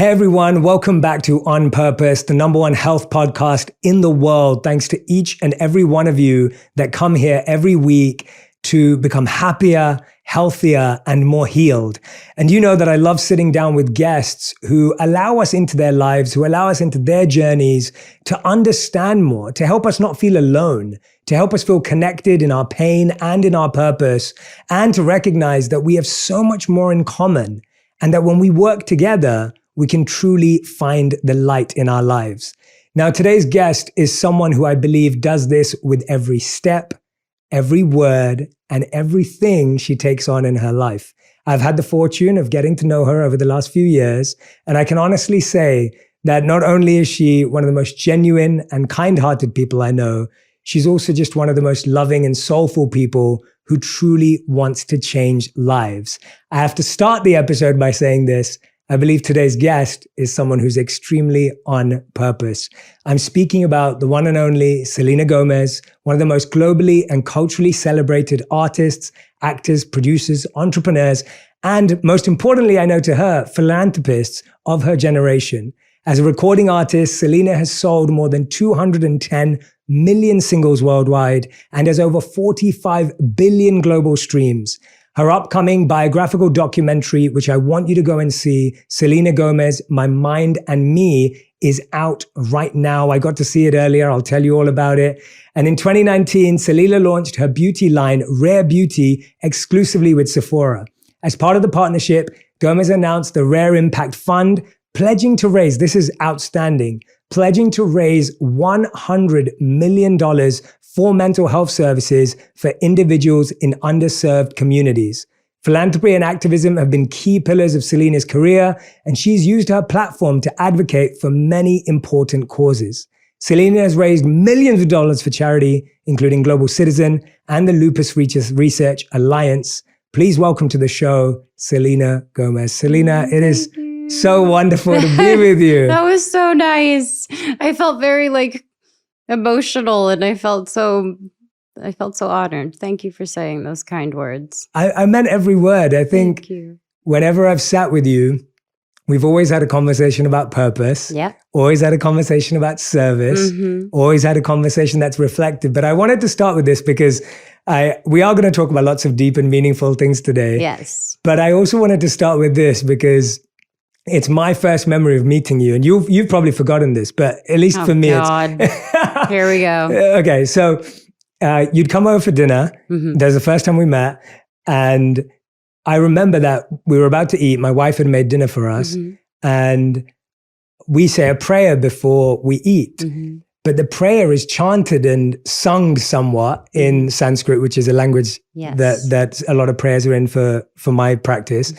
Hey everyone, welcome back to On Purpose, the #1 health podcast in the world. Thanks to each and every one of you that come here every week to become happier, healthier, and more healed. And you know that I love sitting down with guests who allow us into their lives, who allow us into their journeys to understand more, to help us not feel alone, to help us feel connected in our pain and in our purpose, and to recognize that we have so much more in common and that when we work together, we can truly find the light in our lives. Now, today's guest is someone who I believe does this with every step, every word, and everything she takes on in her life. I've had the fortune of getting to know her over the last few years, and I can honestly say that not only is she one of the most genuine and kind-hearted people I know, she's also just one of the most loving and soulful people who truly wants to change lives. I have to start the episode by saying this. I believe today's guest is someone who's extremely on purpose. I'm speaking about the one and only Selena Gomez, one of the most globally and culturally celebrated artists, actors, producers, entrepreneurs, and most importantly, I know to her, philanthropists of her generation. As a recording artist, Selena has sold more than 210 million singles worldwide and has over 45 billion global streams. Her upcoming biographical documentary, which I want you to go and see, Selena Gomez, My Mind and Me, is out right now. I got to see it earlier. I'll tell you all about it. And in 2019, Selena launched her beauty line, Rare Beauty, exclusively with Sephora. As part of the partnership, Gomez announced the Rare Impact Fund, pledging to raise, this is outstanding, pledging to raise $100 million for mental health services for individuals in underserved communities. Philanthropy and activism have been key pillars of Selena's career, and she's used her platform to advocate for many important causes. Selena has raised millions of dollars for charity, including Global Citizen and the Lupus Research Alliance. Please welcome to the show, Selena Gomez. Selena, it is so wonderful to be with you. That was so nice. I felt very emotional, and I felt so honored. Thank you for saying those kind words. I meant every word. I think whenever I've sat with you, we've always had a conversation about purpose. Yeah. Always had a conversation about service. Always had a conversation that's reflective. But I wanted to start with this because we are going to talk about lots of deep and meaningful things today. Yes. But I also wanted to start with this because it's my first memory of meeting you, and you've probably forgotten this, but at least for me, God. Here we go. Okay, so you'd come over for dinner. There's the first time we met, and I remember that we were about to eat. My wife had made dinner for us, and we say a prayer before we eat. But the prayer is chanted and sung somewhat in Sanskrit, which is a language that a lot of prayers are in for my practice.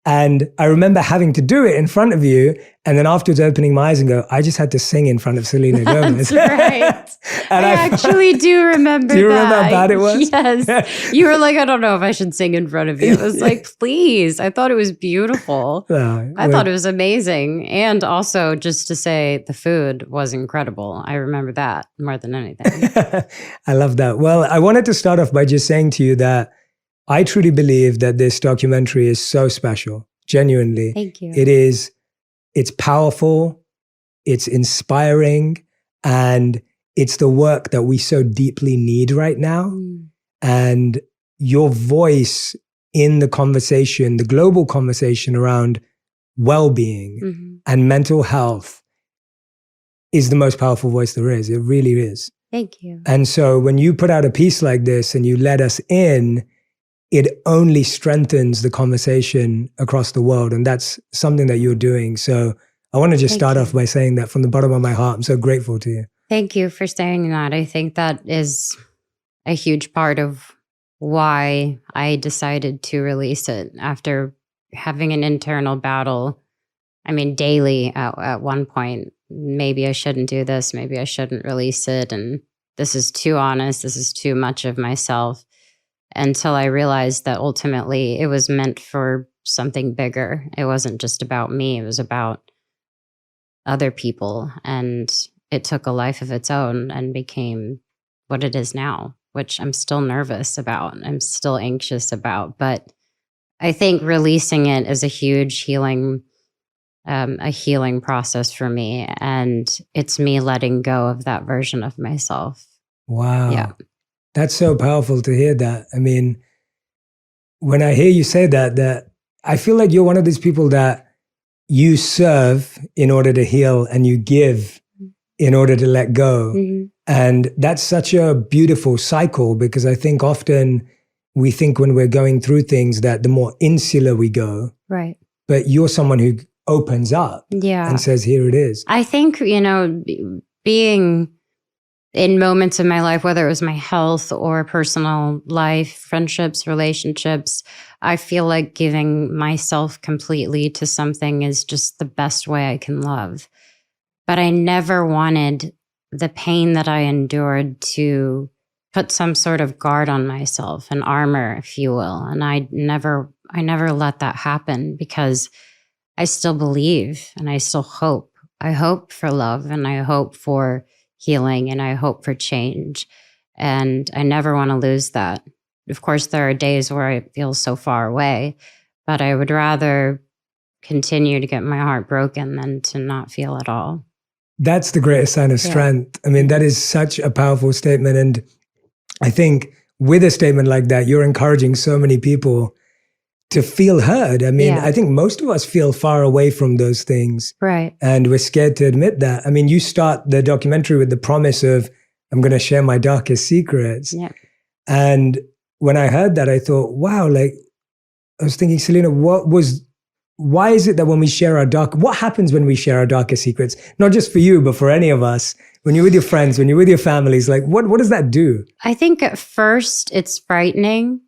And I remember having to do it in front of you, and then afterwards opening my eyes and go, I just had to sing in front of Selena Gomez. That's right. And I actually do remember that. Do you remember how bad it was? Yes. You were like, I don't know if I should sing in front of you. I was like, please. I thought it was beautiful. I thought it was amazing. And also just to say the food was incredible. I remember that more than anything. I love that. Well, I wanted to start off by just saying to you that I truly believe that this documentary is so special, genuinely. Thank you. It's powerful, it's inspiring, and it's the work that we so deeply need right now. And your voice in the conversation, the global conversation around well-being and mental health is the most powerful voice there is. It really is. Thank you. And so when you put out a piece like this and you let us in, it only strengthens the conversation across the world. And that's something that you're doing. So I want to just start off by saying that from the bottom of my heart, I'm so grateful to you. Thank you for saying that. I think that is a huge part of why I decided to release it after having an internal battle. I mean, daily at one point, maybe I shouldn't do this. Maybe I shouldn't release it. And this is too honest. This is too much of myself. Until I realized that ultimately it was meant for something bigger. It wasn't just about me. It was about other people. And it took a life of its own and became what it is now, which I'm still nervous about. I'm still anxious about. But I think releasing it is a huge healing a healing process for me. And it's me letting go of that version of myself. Wow. Yeah. That's so powerful to hear that. I mean, when I hear you say that I feel like you're one of these people that you serve in order to heal and you give in order to let go. Mm-hmm. And that's such a beautiful cycle, because I think often we think when we're going through things that the more insular we go, right. But you're someone who opens up and says, here it is. I think, being in moments in my life, whether it was my health or personal life, friendships, relationships, I feel like giving myself completely to something is just the best way I can love. But I never wanted the pain that I endured to put some sort of guard on myself, an armor, if you will. And I never let that happen, because I still believe and I still hope. I hope for love, and I hope for healing, and I hope for change. And I never want to lose that. Of course, there are days where I feel so far away, but I would rather continue to get my heart broken than to not feel at all. That's the greatest sign of strength. I mean, that is such a powerful statement. And I think with a statement like that, you're encouraging so many people to feel heard. I mean, I think most of us feel far away from those things. Right. And we're scared to admit that. I mean, you start the documentary with the promise of, I'm going to share my darkest secrets. Yeah. And when I heard that, I thought, wow, like, I was thinking, Selena, why is it that when we share what happens when we share our darkest secrets? Not just for you, but for any of us, when you're with your friends, when you're with your families, like what does that do? I think at first it's frightening,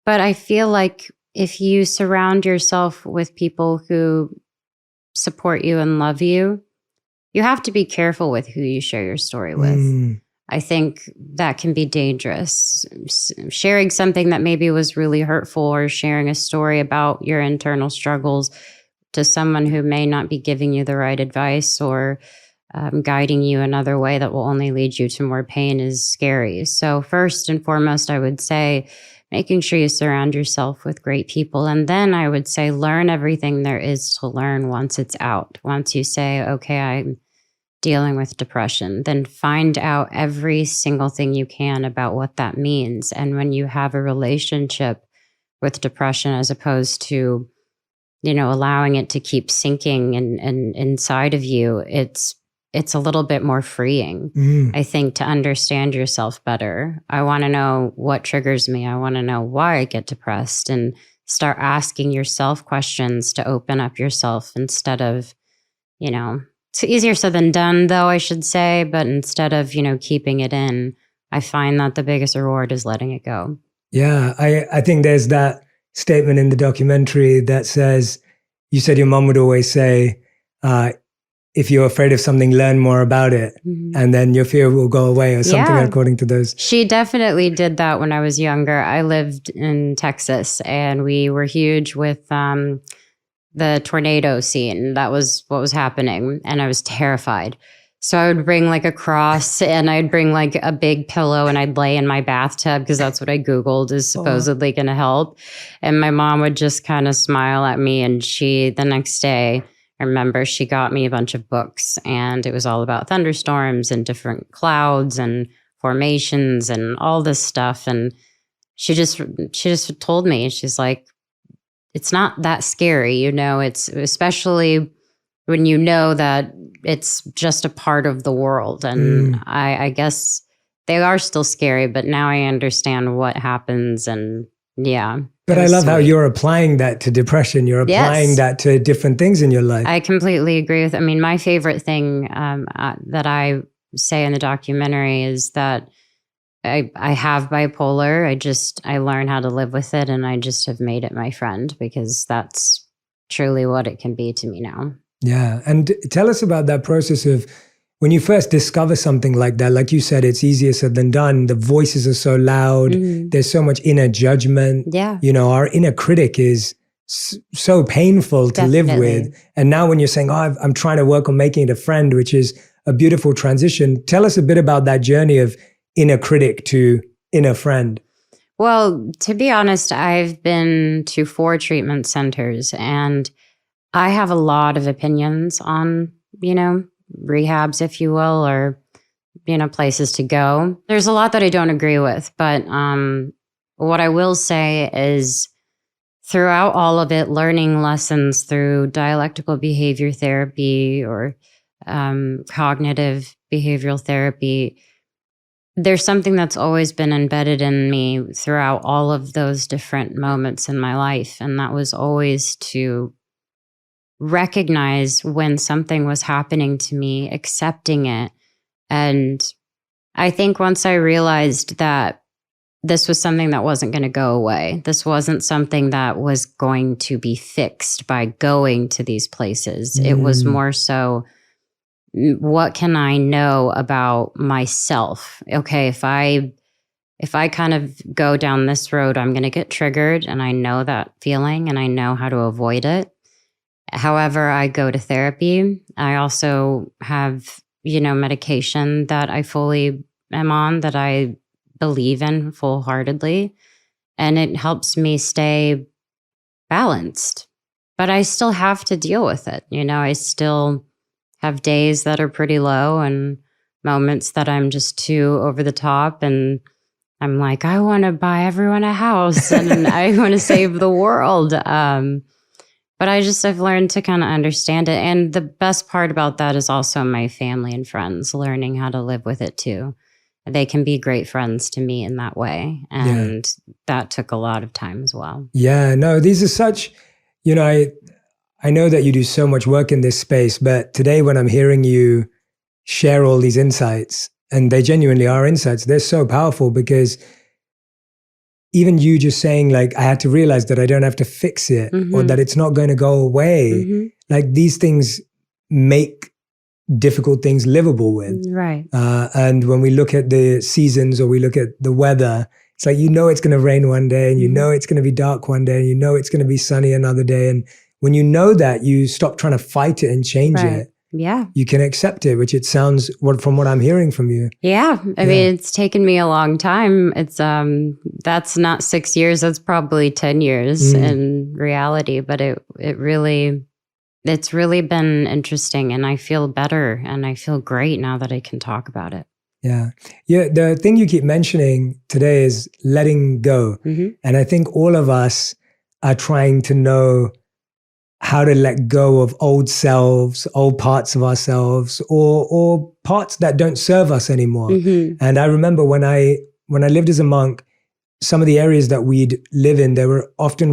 but I feel like if you surround yourself with people who support you and love you, you have to be careful with who you share your story with. I think that can be dangerous. Sharing something that maybe was really hurtful, or sharing a story about your internal struggles to someone who may not be giving you the right advice, or guiding you another way that will only lead you to more pain, is scary. So first and foremost, I would say making sure you surround yourself with great people. And then I would say learn everything there is to learn once it's out. Once you say, okay, I'm dealing with depression, then find out every single thing you can about what that means. And when you have a relationship with depression, as opposed to, allowing it to keep sinking and inside of you, it's a little bit more freeing, I think, to understand yourself better. I want to know what triggers me. I want to know why I get depressed, and start asking yourself questions to open up yourself instead of, it's easier said than done, though, I should say. But instead of, keeping it in, I find that the biggest reward is letting it go. Yeah, I think there's that statement in the documentary that says, you said your mom would always say, if you're afraid of something, learn more about it, and then your fear will go away, or something according to those. She definitely did that when I was younger. I lived in Texas, and we were huge with the tornado scene. That was what was happening, and I was terrified. So I would bring like a cross, and I'd bring like a big pillow, and I'd lay in my bathtub, because that's what I Googled is supposedly going to help. And my mom would just kind of smile at me, and the next day, I remember she got me a bunch of books, and it was all about thunderstorms and different clouds and formations and all this stuff. And she just told me, she's like, it's not that scary, it's especially when you know that it's just a part of the world. And I guess they are still scary, but now I understand what happens. And but I love how you're applying that to depression. You're applying that to different things in your life. I completely agree with, my favorite thing that I say in the documentary is that I have bipolar. I learn how to live with it, and I just have made it my friend, because that's truly what it can be to me now. Yeah. And tell us about that process of when you first discover something like that. Like you said, it's easier said than done. The voices are so loud. There's so much inner judgment. Yeah. Our inner critic is so painful to live with. And now when you're saying, I'm trying to work on making it a friend, which is a beautiful transition. Tell us a bit about that journey of inner critic to inner friend. Well, to be honest, I've been to 4 treatment centers, and I have a lot of opinions on, rehabs, if you will, or, places to go. There's a lot that I don't agree with, but what I will say is throughout all of it, learning lessons through dialectical behavior therapy or cognitive behavioral therapy, there's something that's always been embedded in me throughout all of those different moments in my life. And that was always to recognize when something was happening to me, accepting it. And I think once I realized that this was something that wasn't going to go away, this wasn't something that was going to be fixed by going to these places. It was more so, what can I know about myself? Okay, if I kind of go down this road, I'm going to get triggered, and I know that feeling and I know how to avoid it. However, I go to therapy. I also have, medication that I fully am on, that I believe in full-heartedly, and it helps me stay balanced. But I still have to deal with it. I still have days that are pretty low and moments that I'm just too over the top, and I'm like, I want to buy everyone a house and I want to save the world. But I've learned to kind of understand it. And the best part about that is also my family and friends learning how to live with it too. They can be great friends to me in that way. And that took a lot of time as well. Yeah, no, these are such, I know that you do so much work in this space, but today when I'm hearing you share all these insights, and they genuinely are insights, they're so powerful, because even you just saying, like, I had to realize that I don't have to fix it, or that it's not going to go away. Like, these things make difficult things livable with. Right. And when we look at the seasons, or we look at the weather, it's like, it's going to rain one day, and it's going to be dark one day, and it's going to be sunny another day. And when you know that, you stop trying to fight it and change it. Yeah. You can accept it, which it sounds, from what I'm hearing from you. Yeah. I mean, it's taken me a long time. It's, that's not 6 years. That's probably 10 years in reality, but it's really been interesting, and I feel better and I feel great now that I can talk about it. Yeah. Yeah. The thing you keep mentioning today is letting go. And I think all of us are trying to know how to let go of old selves, old parts of ourselves, or parts that don't serve us anymore. And I remember when I lived as a monk, some of the areas that we'd live in,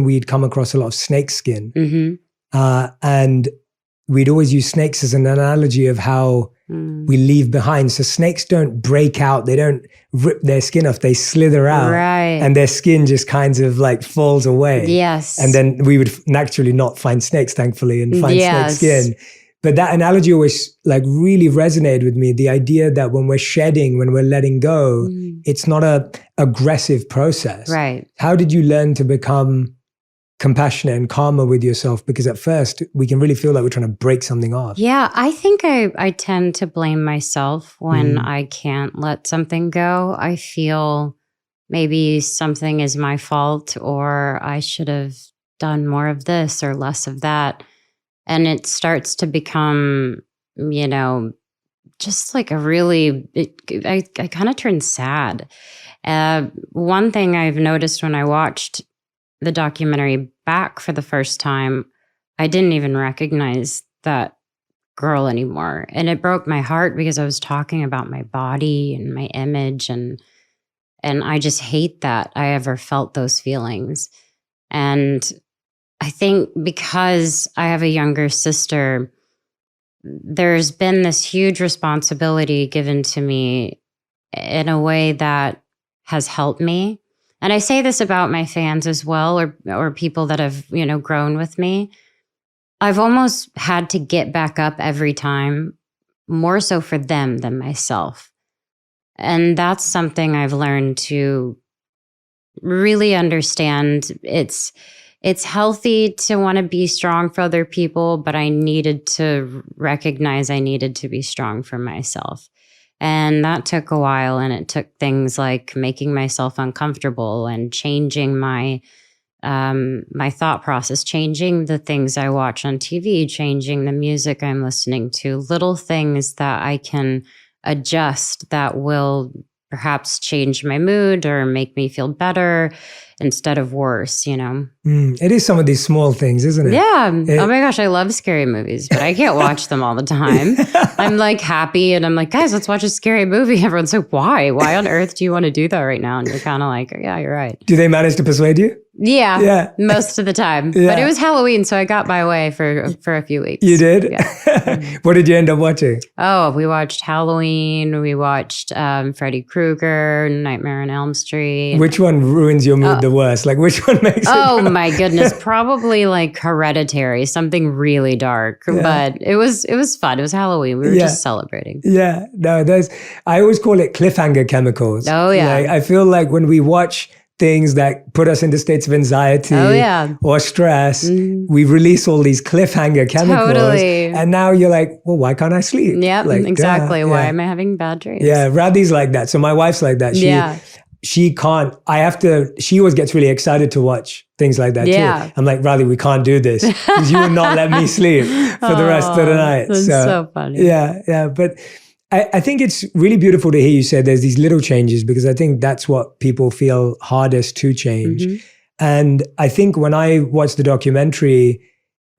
we'd come across a lot of snake skin. And we'd always use snakes as an analogy of how we leave behind. So snakes don't break out. They don't rip their skin off. They slither out. Right. And their skin just kind of like falls away. Yes. And then we would naturally not find snakes, thankfully, and find snake skin. But that analogy always like really resonated with me. The idea that when we're shedding, when we're letting go, it's not a aggressive process. Right. How did you learn to become compassionate and calmer with yourself? Because at first we can really feel like we're trying to break something off. Yeah, I think I tend to blame myself when I can't let something go. I feel maybe something is my fault, or I should have done more of this or less of that. And it starts to become, just like I kind of turn sad. One thing I've noticed when I watched the documentary back for the first time, I didn't even recognize that girl anymore. And it broke my heart, because I was talking about my body and my image, and I just hate that I ever felt those feelings. And I think because I have a younger sister, there's been this huge responsibility given to me in a way that has helped me. And I say this about my fans as well, or people that have, grown with me. I've almost had to get back up every time, more so for them than myself. And that's something I've learned to really understand. It's healthy to want to be strong for other people, but I needed to recognize I needed to be strong for myself. And that took a while, and it took things like making myself uncomfortable and changing my my thought process, changing the things I watch on TV, changing the music I'm listening to, little things that I can adjust that will perhaps change my mood or make me feel better instead of worse, you know? It is some of these small things, isn't it? Yeah. Oh my gosh, I love scary movies, but I can't watch them all the time. I'm like happy and I'm like, guys, let's watch a scary movie. Everyone's like, why? Why on earth do you want to do that right now? And you're kind of like, yeah, you're right. Do they manage to persuade you? Yeah. Most of the time. Yeah. But it was Halloween, so I got my way for a few weeks. You did? Yeah. What did you end up watching? Oh, we watched Halloween. We watched Freddy Krueger, Nightmare on Elm Street. Which one ruins your mood the worst? Like which one makes it Oh my goodness, probably like Hereditary, something really dark. Yeah. But it was fun. It was Halloween. We were just celebrating. Yeah. No, I always call it cliffhanger chemicals. Oh yeah. Like, I feel like when we watch things that put us into states of anxiety or stress, we release all these cliffhanger chemicals. Totally. And now you're like, well, why can't I sleep? Yeah, like, exactly. Why am I having bad dreams? Yeah, Radhi's like that. So my wife's like that. She can't, she always gets really excited to watch things like that too. I'm like, Radhi, we can't do this because you will not let me sleep for the rest of the night. That's so funny. Yeah. But I think it's really beautiful to hear you say there's these little changes because I think that's what people feel hardest to change. And I think when I watched the documentary,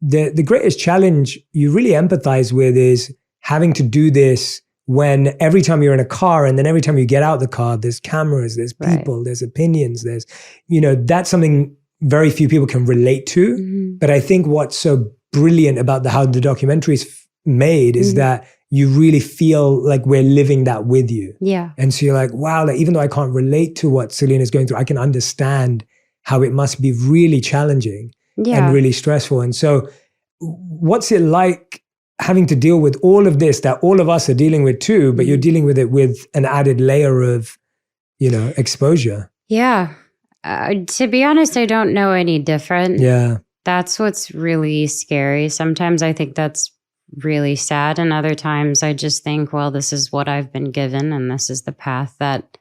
the greatest challenge you really empathize with is having to do this when every time you're in a car and then every time you get out the car, there's cameras, there's people, there's opinions, there's, that's something very few people can relate to. But I think what's so brilliant about how the documentary is made is that you really feel like we're living that with you. Yeah. And so you're like, wow, like, even though I can't relate to what Selena's going through, I can understand how it must be really challenging and really stressful. And so what's it like having to deal with all of this that all of us are dealing with too, but you're dealing with it with an added layer of, exposure? Yeah. To be honest, I don't know any different. Yeah. That's what's really scary. Sometimes I think that's really sad. And other times I just think, well, this is what I've been given and this is the path that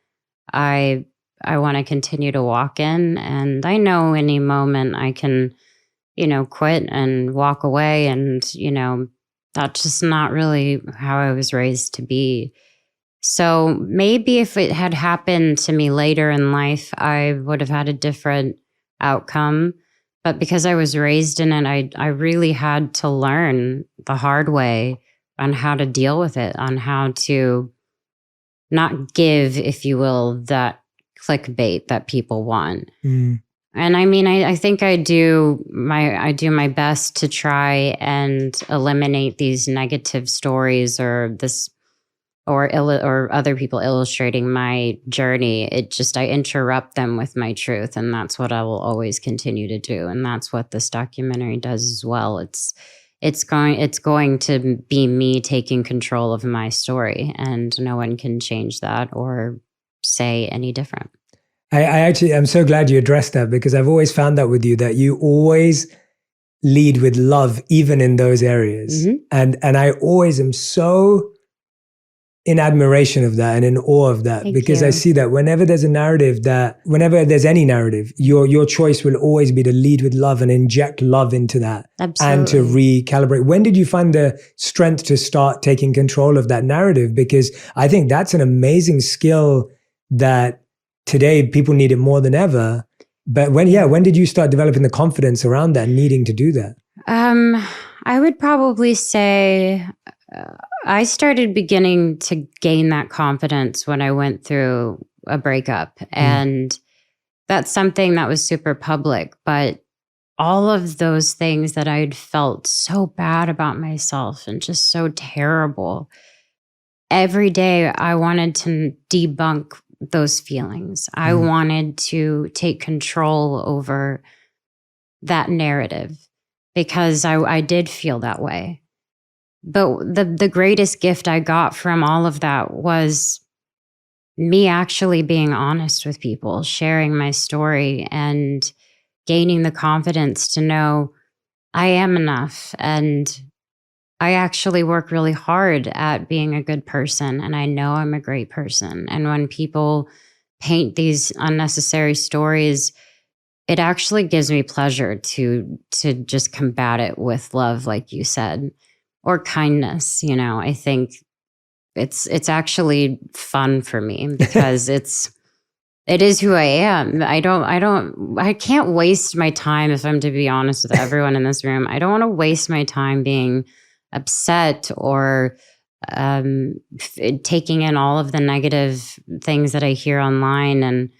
I want to continue to walk in. And I know any moment I can, quit and walk away. And, that's just not really how I was raised to be. So maybe if it had happened to me later in life, I would have had a different outcome. But because I was raised in it, I really had to learn the hard way on how to deal with it, on how to not give, if you will, that clickbait that people want. And I mean, I think I do my best to try and eliminate these negative stories or other people illustrating my journey. I interrupt them with my truth. And that's what I will always continue to do. And that's what this documentary does as well. It's going to be me taking control of my story, and no one can change that or say any different. I'm so glad you addressed that, because I've always found that with you, that you always lead with love, even in those areas. And I always am so in admiration of that and in awe of that. Thank because you. I see that whenever there's any narrative, your choice will always be to lead with love and inject love into that. Absolutely. And to recalibrate. When did you find the strength to start taking control of that narrative? Because I think that's an amazing skill that today people need it more than ever. But when did you start developing the confidence around that, needing to do that? I would probably say I started beginning to gain that confidence when I went through a breakup. And that's something that was super public. But all of those things that I'd felt so bad about myself and just so terrible, every day I wanted to debunk those feelings. I wanted to take control over that narrative because I did feel that way. But the greatest gift I got from all of that was me actually being honest with people, sharing my story and gaining the confidence to know I am enough. And I actually work really hard at being a good person, and I know I'm a great person. And when people paint these unnecessary stories, it actually gives me pleasure to just combat it with love, like you said, or kindness. I think it's actually fun for me because it is who I am. I can't waste my time, if I'm to be honest with everyone in this room. I don't want to waste my time being upset or taking in all of the negative things that I hear online. And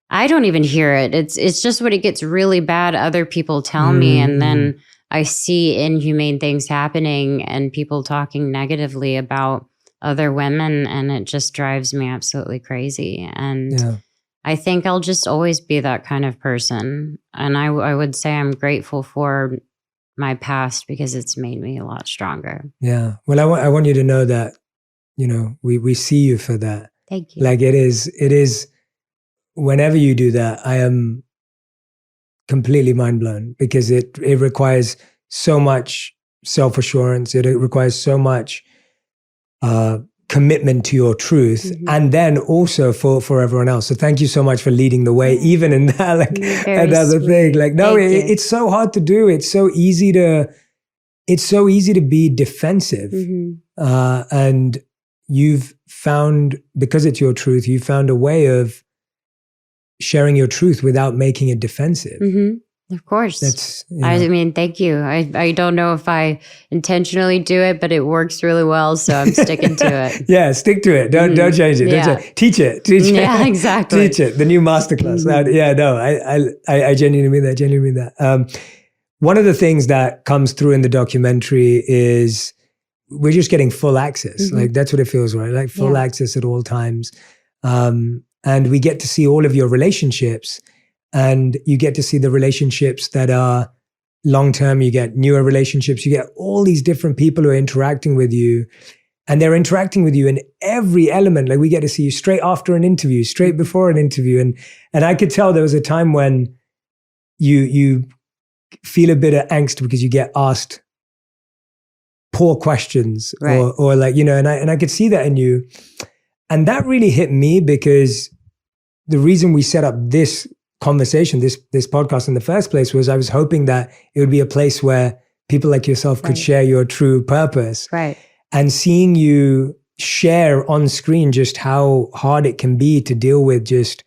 I don't even hear it. It's just when it gets really bad, other people tell me, and then I see inhumane things happening and people talking negatively about other women, and it just drives me absolutely crazy. And I think I'll just always be that kind of person. And I would say I'm grateful for my past because it's made me a lot stronger. Yeah. Well, I want you to know that, we see you for that. Thank you. Like it is, whenever you do that, I am completely mind blown because it requires so much self-assurance. It requires so much commitment to your truth, and then also for everyone else. So thank you so much for leading the way, even in that, like another thing. Like, no, it's so hard to do. It's so easy to be defensive. And you've found, because it's your truth, you found a way of sharing your truth without making it defensive. Of course. I mean, thank you. I don't know if I intentionally do it, but it works really well. So I'm sticking to it. Yeah, stick to it. Don't change it. Don't change it. Teach it. Yeah, exactly. Teach it. The new masterclass. I genuinely mean that. One of the things that comes through in the documentary is we're just getting full access. Like that's what it feels like. Like full access at all times. And we get to see all of your relationships. And you get to see the relationships that are long-term. You get newer relationships. You get all these different people who are interacting with you. And they're interacting with you in every element. Like we get to see you straight after an interview, straight before an interview. And I could tell there was a time when you feel a bit of angst because you get asked poor questions. Right. Or like, and I could see that in you. And that really hit me because the reason we set up this conversation, this podcast in the first place was I was hoping that it would be a place where people like yourself could share your true purpose. Right. And seeing you share on screen just how hard it can be to deal with, just,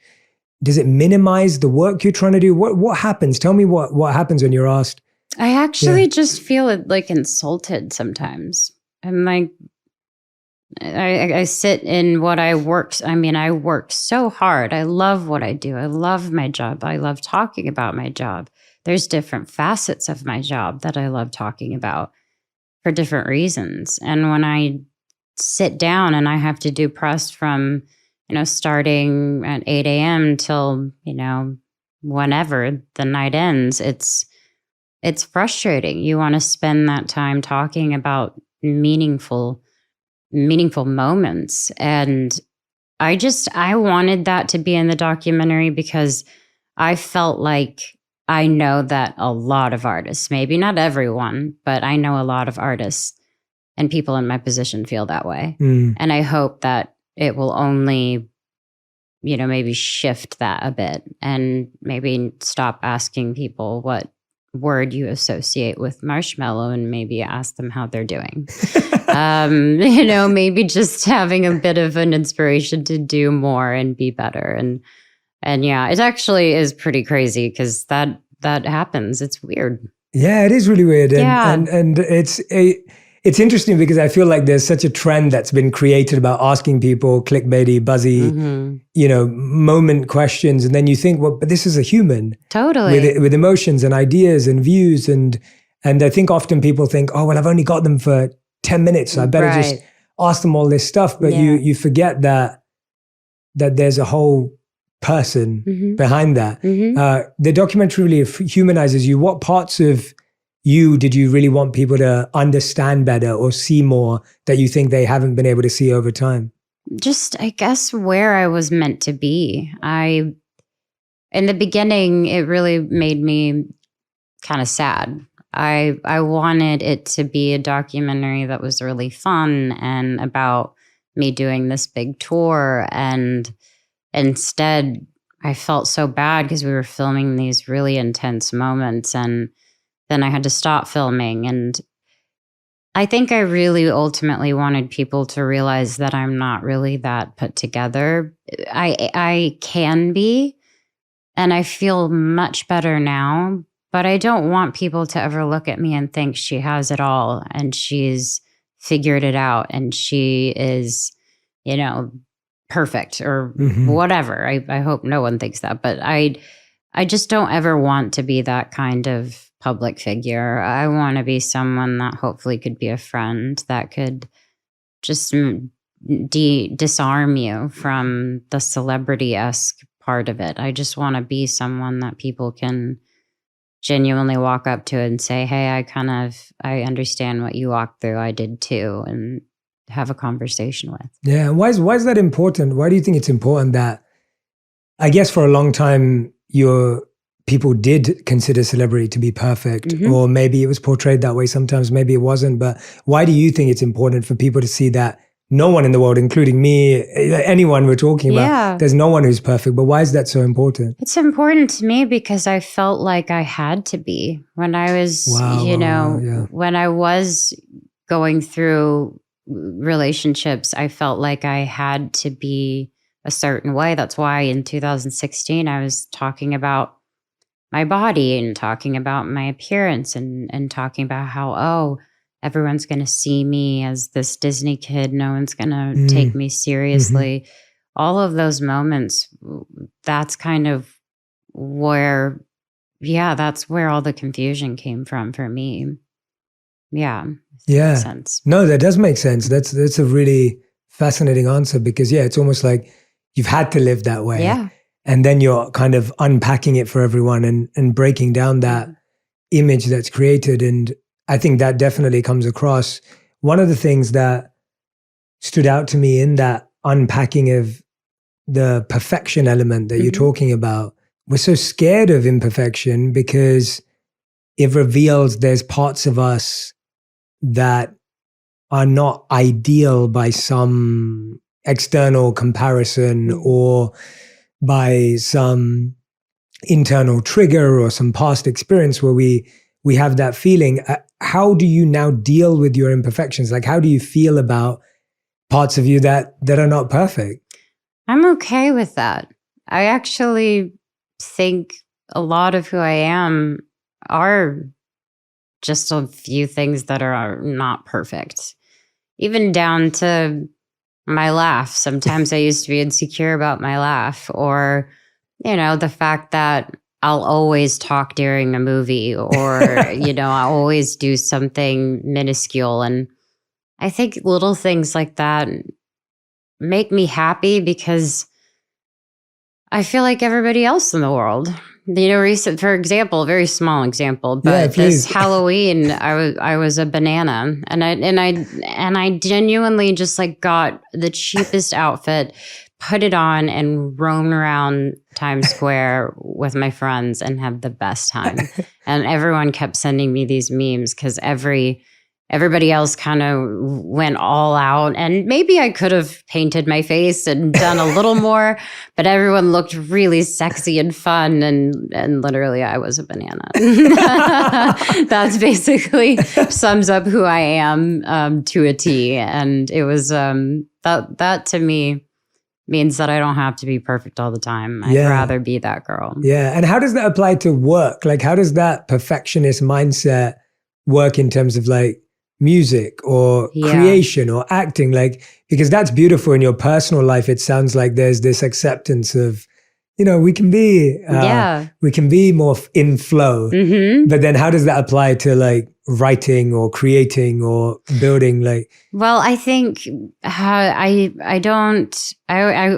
does it minimize the work you're trying to do? What happens? Tell me what happens when you're asked. I actually just feel like insulted sometimes. I'm like, I sit in what I work. I mean, I work so hard. I love what I do. I love my job. I love talking about my job. There's different facets of my job that I love talking about for different reasons. And when I sit down and I have to do press from, starting at 8 a.m. till, whenever the night ends, it's frustrating. You want to spend that time talking about meaningful moments. And I wanted that to be in the documentary because I felt like I know that a lot of artists, maybe not everyone, but I know a lot of artists and people in my position feel that way. And I hope that it will only, maybe shift that a bit and maybe stop asking people what word you associate with marshmallow and maybe ask them how they're doing. Maybe just having a bit of an inspiration to do more and be better. And yeah, it actually is pretty crazy because that happens. It's weird. Yeah, it is really weird. And it's interesting because I feel like there's such a trend that's been created about asking people clickbaity, buzzy, moment questions. And then you think, well, but this is a human. Totally. With emotions and ideas and views. And I think often people think, oh, well, I've only got them for 10 minutes. So I better just ask them all this stuff. But you forget that there's a whole person behind that. The documentary really humanizes you. What parts of you did you really want people to understand better or see more that you think they haven't been able to see over time? Just, I guess, where I was meant to be. In the beginning, it really made me kind of sad. I wanted it to be a documentary that was really fun and about me doing this big tour. And instead, I felt so bad because we were filming these really intense moments, and then I had to stop filming. And I think I really ultimately wanted people to realize that I'm not really that put together. I can be, and I feel much better now, but I don't want people to ever look at me and think she has it all and she's figured it out and she is, perfect or whatever. I hope no one thinks that, but I just don't ever want to be that kind of public figure. I want to be someone that hopefully could be a friend that could just disarm you from the celebrity-esque part of it. I just want to be someone that people can genuinely walk up to and say, hey, I understand what you walked through. I did too. And have a conversation with. Yeah. Why is that important? Why do you think it's important that, I guess for a long time, people did consider celebrity to be perfect, or maybe it was portrayed that way sometimes, maybe it wasn't. But why do you think it's important for people to see that no one in the world, including me, anyone we're talking about, there's no one who's perfect? But why is that so important? It's important to me because I felt like I had to be when I was, when I was going through relationships, I felt like I had to be a certain way. That's why in 2016, I was talking about my body and talking about my appearance and talking about how, everyone's going to see me as this Disney kid. No one's going to take me seriously. All of those moments, that's kind of where, that's where all the confusion came from for me. Yeah. Makes sense. No, that does make sense. That's a really fascinating answer because, it's almost like you've had to live that way. Yeah. And then you're kind of unpacking it for everyone and breaking down that image that's created. And I think that definitely comes across. One of the things that stood out to me in that unpacking of the perfection element that you're talking about, we're so scared of imperfection because it reveals there's parts of us that are not ideal by some external comparison or by some internal trigger or some past experience where we have that feeling. How do you now deal with your imperfections? Like, how do you feel about parts of you that are not perfect? I'm okay with that. I actually think a lot of who I am are just a few things that are not perfect. Even down to my laugh. Sometimes I used to be insecure about my laugh, or, the fact that I'll always talk during a movie, or, I always do something minuscule. And I think little things like that make me happy because I feel like everybody else in the world. Recent, for example, a very small example, but this Halloween, I was a banana, and I genuinely just like got the cheapest outfit, put it on, and roamed around Times Square with my friends and had the best time. And everyone kept sending me these memes because everybody else kind of went all out, and maybe I could have painted my face and done a little more, but everyone looked really sexy and fun. And literally I was a banana. That's basically sums up who I am to a T. And it was, that to me means that I don't have to be perfect all the time. I'd rather be that girl. Yeah. And how does that apply to work? Like, how does that perfectionist mindset work in terms of like music or creation or acting? Like, because that's beautiful in your personal life. It sounds like there's this acceptance of, we can be more in flow. But then how does that apply to like writing or creating or building? Like, well, I think I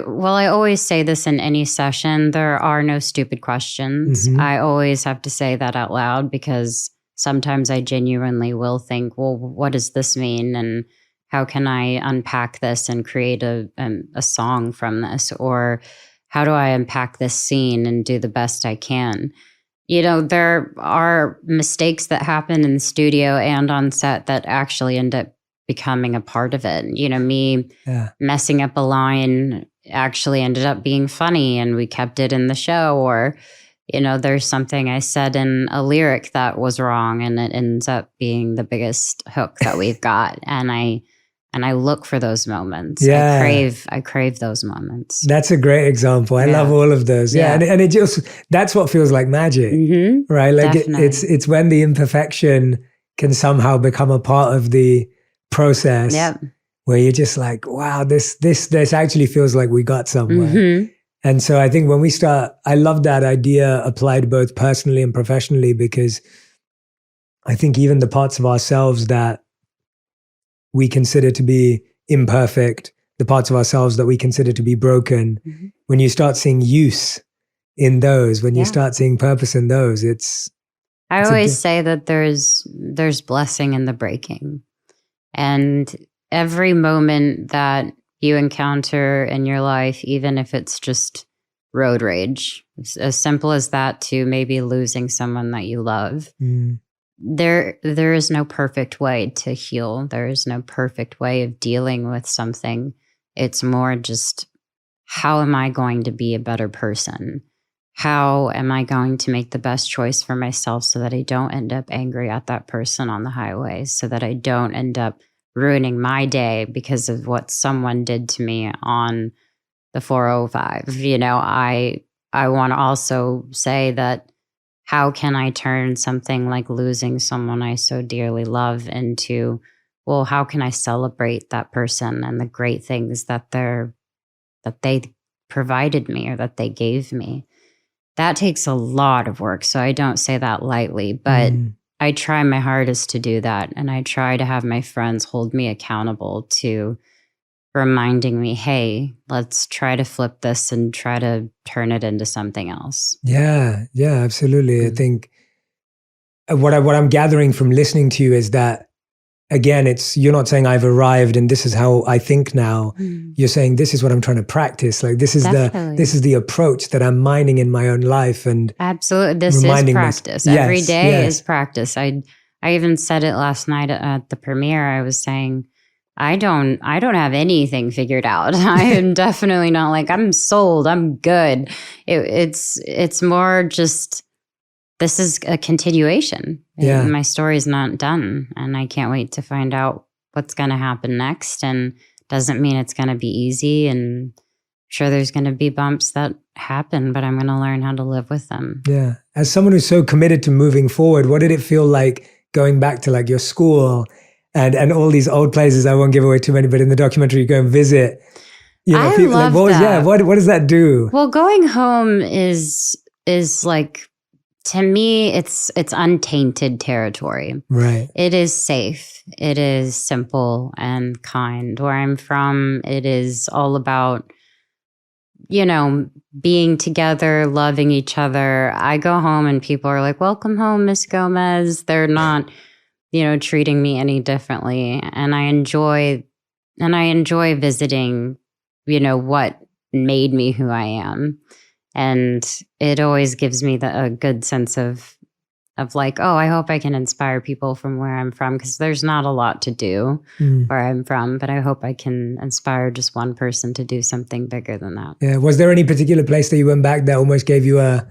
always say this in any session: there are no stupid questions. I always have to say that out loud because sometimes I genuinely will think, well, what does this mean? And how can I unpack this and create a song from this? Or how do I unpack this scene and do the best I can? There are mistakes that happen in the studio and on set that actually end up becoming a part of it. Me messing up a line actually ended up being funny and we kept it in the show. Or, there's something I said in a lyric that was wrong and it ends up being the biggest hook that we've got. And I look for those moments. Yeah. I crave those moments. That's a great example. I love all of those. Yeah. And it just, that's what feels like magic, right? Like it's when the imperfection can somehow become a part of the process. Yep. Where you're just like, wow, this actually feels like we got somewhere. And so I think when we start, I love that idea applied both personally and professionally, because I think even the parts of ourselves that we consider to be imperfect, the parts of ourselves that we consider to be broken, when you start seeing use in those, when you start seeing purpose in those, I always say that there's blessing in the breaking. And every moment that you encounter in your life, even if it's just road rage, as simple as that, to maybe losing someone that you love, there is no perfect way to heal. There is no perfect way of dealing with something. It's more just, how am I going to be a better person? How am I going to make the best choice for myself so that I don't end up angry at that person on the highway, so that I don't end up ruining my day because of what someone did to me on the 405. I want to also say that, how can I turn something like losing someone I so dearly love into, well, how can I celebrate that person and the great things that they provided me or that they gave me? That takes a lot of work. So I don't say that lightly, but I try my hardest to do that. And I try to have my friends hold me accountable to reminding me, hey, let's try to flip this and try to turn it into something else. Yeah, absolutely. I think what I'm gathering from listening to you is that, again, you're not saying I've arrived and this is how I think now. You're saying this is what I'm trying to practice. Like this is the approach that I'm mining in my own life. And absolutely, this is practice. Every day is practice. I even said it last night at the premiere. I was saying, I don't have anything figured out. I am definitely not like, I'm sold, I'm good. It's more just, this is a continuation. Yeah. My story's not done, and I can't wait to find out what's going to happen next. And doesn't mean it's going to be easy, and sure there's going to be bumps that happen, but I'm going to learn how to live with them. Yeah. As someone who's so committed to moving forward, what did it feel like going back to like your school and all these old places? I won't give away too many, but in the documentary you go and visit. I love that. What does that do? Well, going home is like, to me, it's untainted territory. Right. It is safe. It is simple and kind. Where I'm from, it is all about, being together, loving each other. I go home and people are like, welcome home, Miss Gomez. They're not, treating me any differently. And I enjoy visiting, what made me who I am. And it always gives me a good sense of like, oh, I hope I can inspire people from where I'm from, because there's not a lot to do where I'm from, but I hope I can inspire just one person to do something bigger than that. Yeah. Was there any particular place that you went back that almost gave you a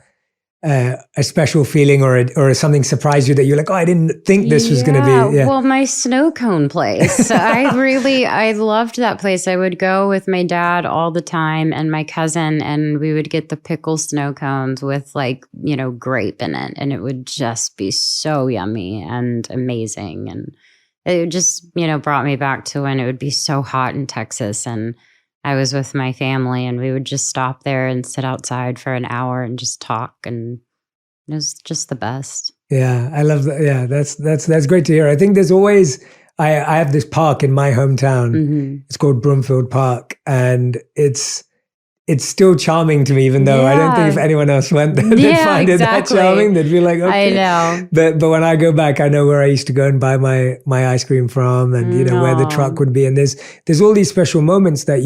special feeling, or something surprised you that you're like, oh, I didn't think this was going to be? Yeah. Well, my snow cone place. I loved that place. I would go with my dad all the time and my cousin, and we would get the pickle snow cones with grape in it. And it would just be so yummy and amazing. And it just, brought me back to when it would be so hot in Texas, and I was with my family, and we would just stop there and sit outside for an hour and just talk, and it was just the best. Yeah, I love that. Yeah, that's great to hear. I think there's always, I have this park in my hometown. It's called Broomfield Park, and it's still charming to me, even though I don't think if anyone else went there, they'd find it that charming. They'd be like, okay. I know. But when I go back, I know where I used to go and buy my ice cream from, and where the truck would be. And there's all these special moments that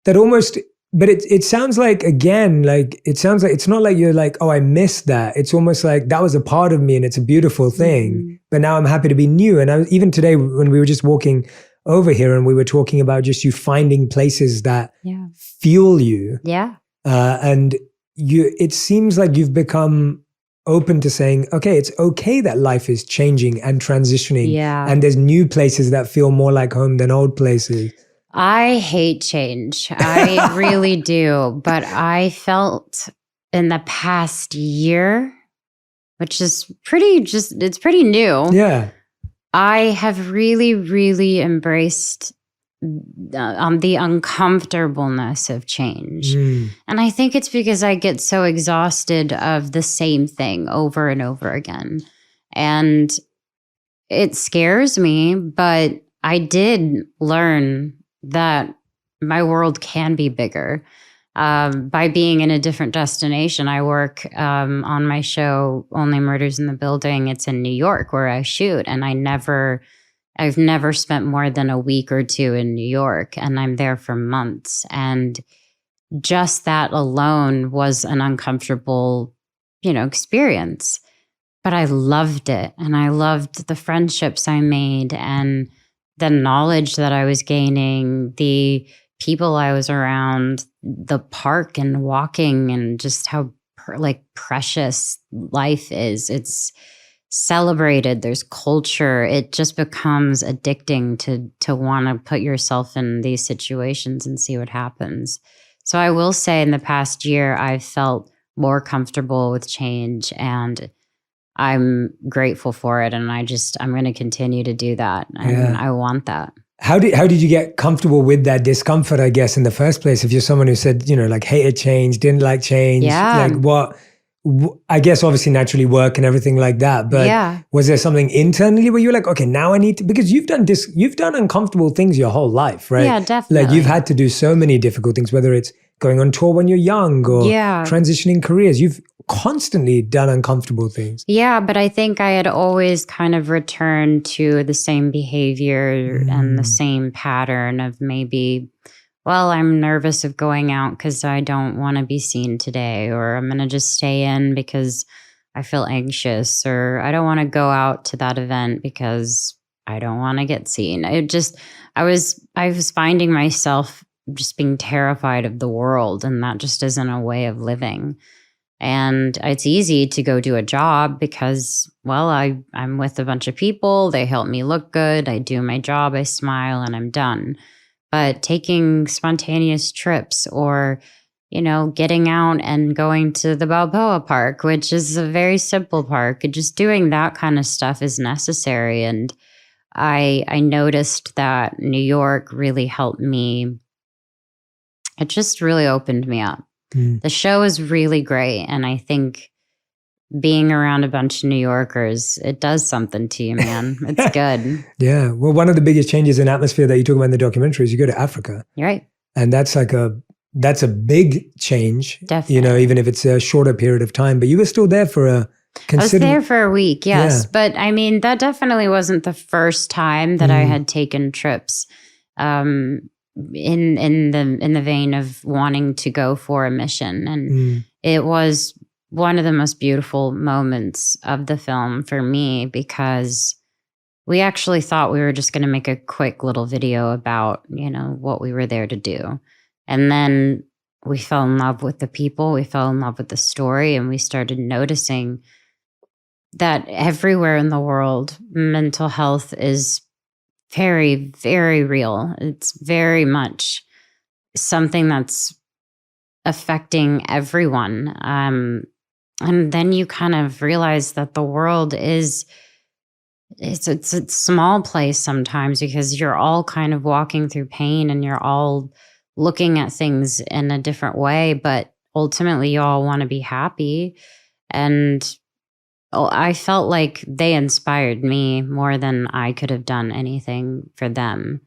almost, but it sounds like, again, like it sounds like it's not like you're like, oh, I missed that. It's almost like that was a part of me, and it's a beautiful thing. But now I'm happy to be new. And even today, when we were just walking over here and we were talking about just you finding places that Yeah. fuel you. Yeah. And it seems like you've become open to saying, okay, it's okay that life is changing and transitioning. Yeah. And there's new places that feel more like home than old places. I hate change. I really do. But I felt in the past year, which is it's pretty new. Yeah. I have really, really embraced the uncomfortableness of change. And I think it's because I get so exhausted of the same thing over and over again. And it scares me, but I did learn that my world can be bigger. By being in a different destination. I work on my show, Only Murders in the Building. It's in New York where I shoot. And I've never spent more than a week or two in New York, and I'm there for months. And just that alone was an uncomfortable, experience. But I loved it. And I loved the friendships I made and the knowledge that I was gaining, the people I was around, the park and walking, and just how precious life is. It's celebrated. There's culture. It just becomes addicting to want to put yourself in these situations and see what happens. So I will say in the past year, I've felt more comfortable with change, and I'm grateful for it. And I'm going to continue to do that. And I want that. How did you get comfortable with that discomfort, I guess, in the first place? If you're someone who said, hated change, didn't like change, I guess obviously naturally work and everything like that. But was there something internally where you were like, okay, now I need to, because you've done uncomfortable things your whole life, right? Yeah, definitely. Like you've had to do so many difficult things, whether it's going on tour when you're young or transitioning careers. You've constantly done uncomfortable things. Yeah, but I think I had always kind of returned to the same behavior and the same pattern of maybe, well, I'm nervous of going out because I don't want to be seen today, or I'm going to just stay in because I feel anxious, or I don't want to go out to that event because I don't want to get seen. I was finding myself just being terrified of the world, and that just isn't a way of living. And it's easy to go do a job because, well, I'm with a bunch of people. They help me look good. I do my job. I smile and I'm done. But taking spontaneous trips or, getting out and going to the Balboa Park, which is a very simple park, just doing that kind of stuff is necessary. And I noticed that New York really helped me. It just really opened me up. The show is really great. And I think being around a bunch of New Yorkers, it does something to you, man. It's good. Yeah. Well, one of the biggest changes in atmosphere that you talk about in the documentary is you go to Africa. You're right. And that's a big change. Definitely. Even if it's a shorter period of time. But you were still there for I was there for a week, yes. Yeah. But I mean, that definitely wasn't the first time that I had taken trips. In the vein of wanting to go for a mission. And it was one of the most beautiful moments of the film for me, because we actually thought we were just going to make a quick little video about, what we were there to do. And then we fell in love with the people, we fell in love with the story, and we started noticing that everywhere in the world, mental health is very, very real. It's very much something that's affecting everyone. And then you kind of realize that the world it's a small place sometimes, because you're all kind of walking through pain and you're all looking at things in a different way, but ultimately you all want to be happy. And I felt like they inspired me more than I could have done anything for them.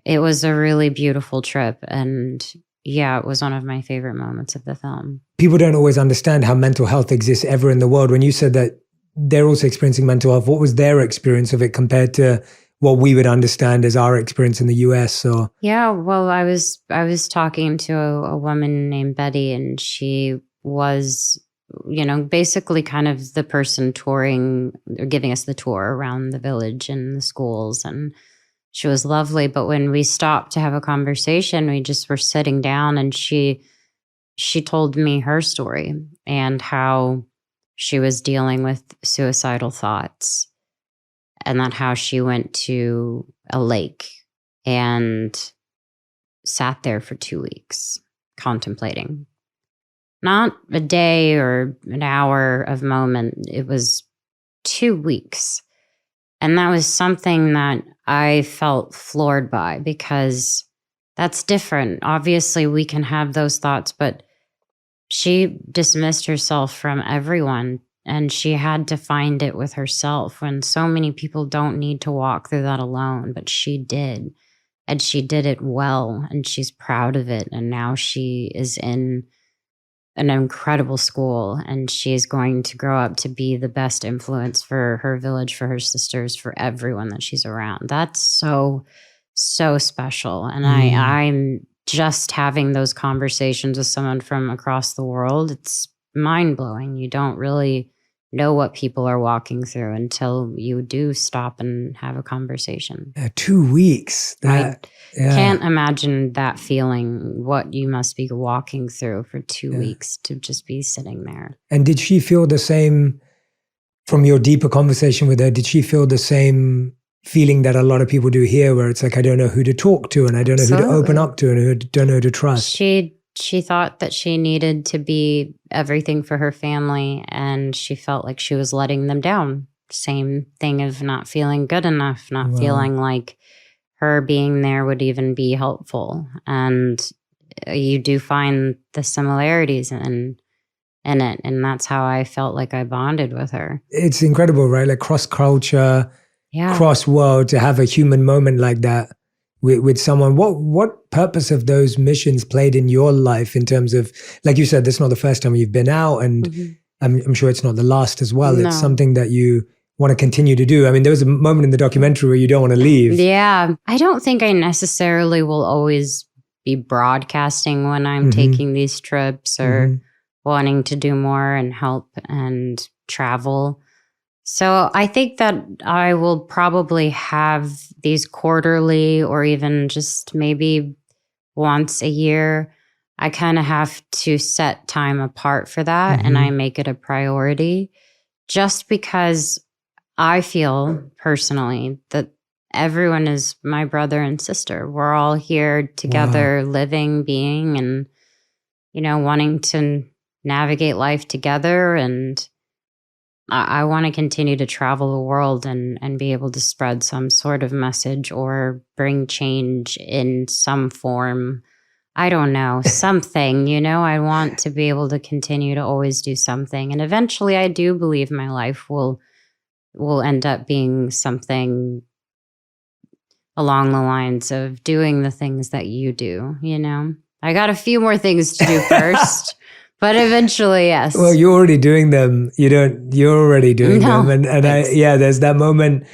It was a really beautiful trip. And it was one of my favorite moments of the film. People don't always understand how mental health exists ever in the world. When you said that they're also experiencing mental health, what was their experience of it compared to what we would understand as our experience in the US? Or well, I was talking to a woman named Betty, and she was basically kind of the person touring or giving us the tour around the village and the schools. And she was lovely. But when we stopped to have a conversation, we just were sitting down, and she told me her story and how she was dealing with suicidal thoughts, and that how she went to a lake and sat there for 2 weeks contemplating. Not a day or an hour of moment. It was 2 weeks. And that was something that I felt floored by, because that's different. Obviously, we can have those thoughts, but she dismissed herself from everyone, and she had to find it with herself, when so many people don't need to walk through that alone, but she did. And she did it well, and she's proud of it. And now she is in an incredible school, and she is going to grow up to be the best influence for her village, for her sisters, for everyone that she's around. That's so, so special. And I'm just having those conversations with someone from across the world. It's mind blowing. You don't really know what people are walking through until you do stop and have a conversation. 2 weeks. I can't imagine that feeling, what you must be walking through for 2 weeks to just be sitting there. And did she feel the same from your deeper conversation with her? Did she feel the same feeling that a lot of people do here, where it's like, I don't know who to talk to, and I don't know who to open up to, and I don't know who to trust? She thought that she needed to be everything for her family, and she felt like she was letting them down. Same thing of not feeling good enough, not feeling like her being there would even be helpful. And you do find the similarities in it. And that's how I felt like I bonded with her. It's incredible, right? Like cross-culture, cross-world, to have a human moment like that with someone. What purpose have those missions played in your life, in terms of, like you said, this is not the first time you've been out, and I'm sure it's not the last as well. No. It's something that you want to continue to do. I mean, there was a moment in the documentary where you don't want to leave. Yeah. I don't think I necessarily will always be broadcasting when I'm taking these trips, or wanting to do more and help and travel. So I think that I will probably have these quarterly, or even just maybe once a year. I kind of have to set time apart for that, and I make it a priority, just because I feel personally that everyone is my brother and sister. We're all here together, living, being, and, wanting to navigate life together. And I want to continue to travel the world and be able to spread some sort of message, or bring change in some form. I don't know, something, I want to be able to continue to always do something. And eventually I do believe my life will end up being something along the lines of doing the things that you do, I got a few more things to do first. But eventually, yes. Well, you're already doing them. You're already doing them. And there's that moment.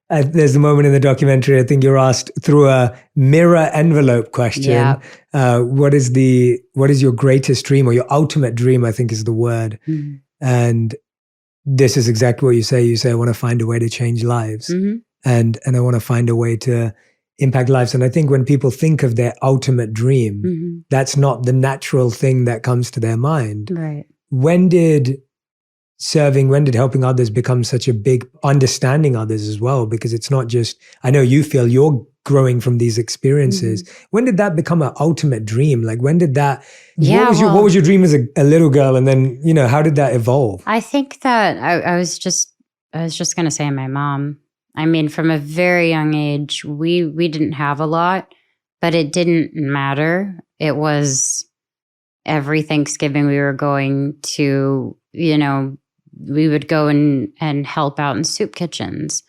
There's the moment in the documentary, I think you're asked through a mirror envelope question. What is your greatest dream, or your ultimate dream, I think is the word. And this is exactly what you say. You say, I want to find a way to change lives. And I want to find a way to impact lives. And I think when people think of their ultimate dream, that's not the natural thing that comes to their mind. Right. When did helping others become such a big understanding others as well? Because it's not just, I know you feel you're growing from these experiences. When did that become an ultimate dream? Like, when did that, what was your dream as a little girl? And then, how did that evolve? I think that I was just going to say my mom. I mean, from a very young age, we didn't have a lot, but it didn't matter. It was every Thanksgiving we were going to, we would go and help out in soup kitchens.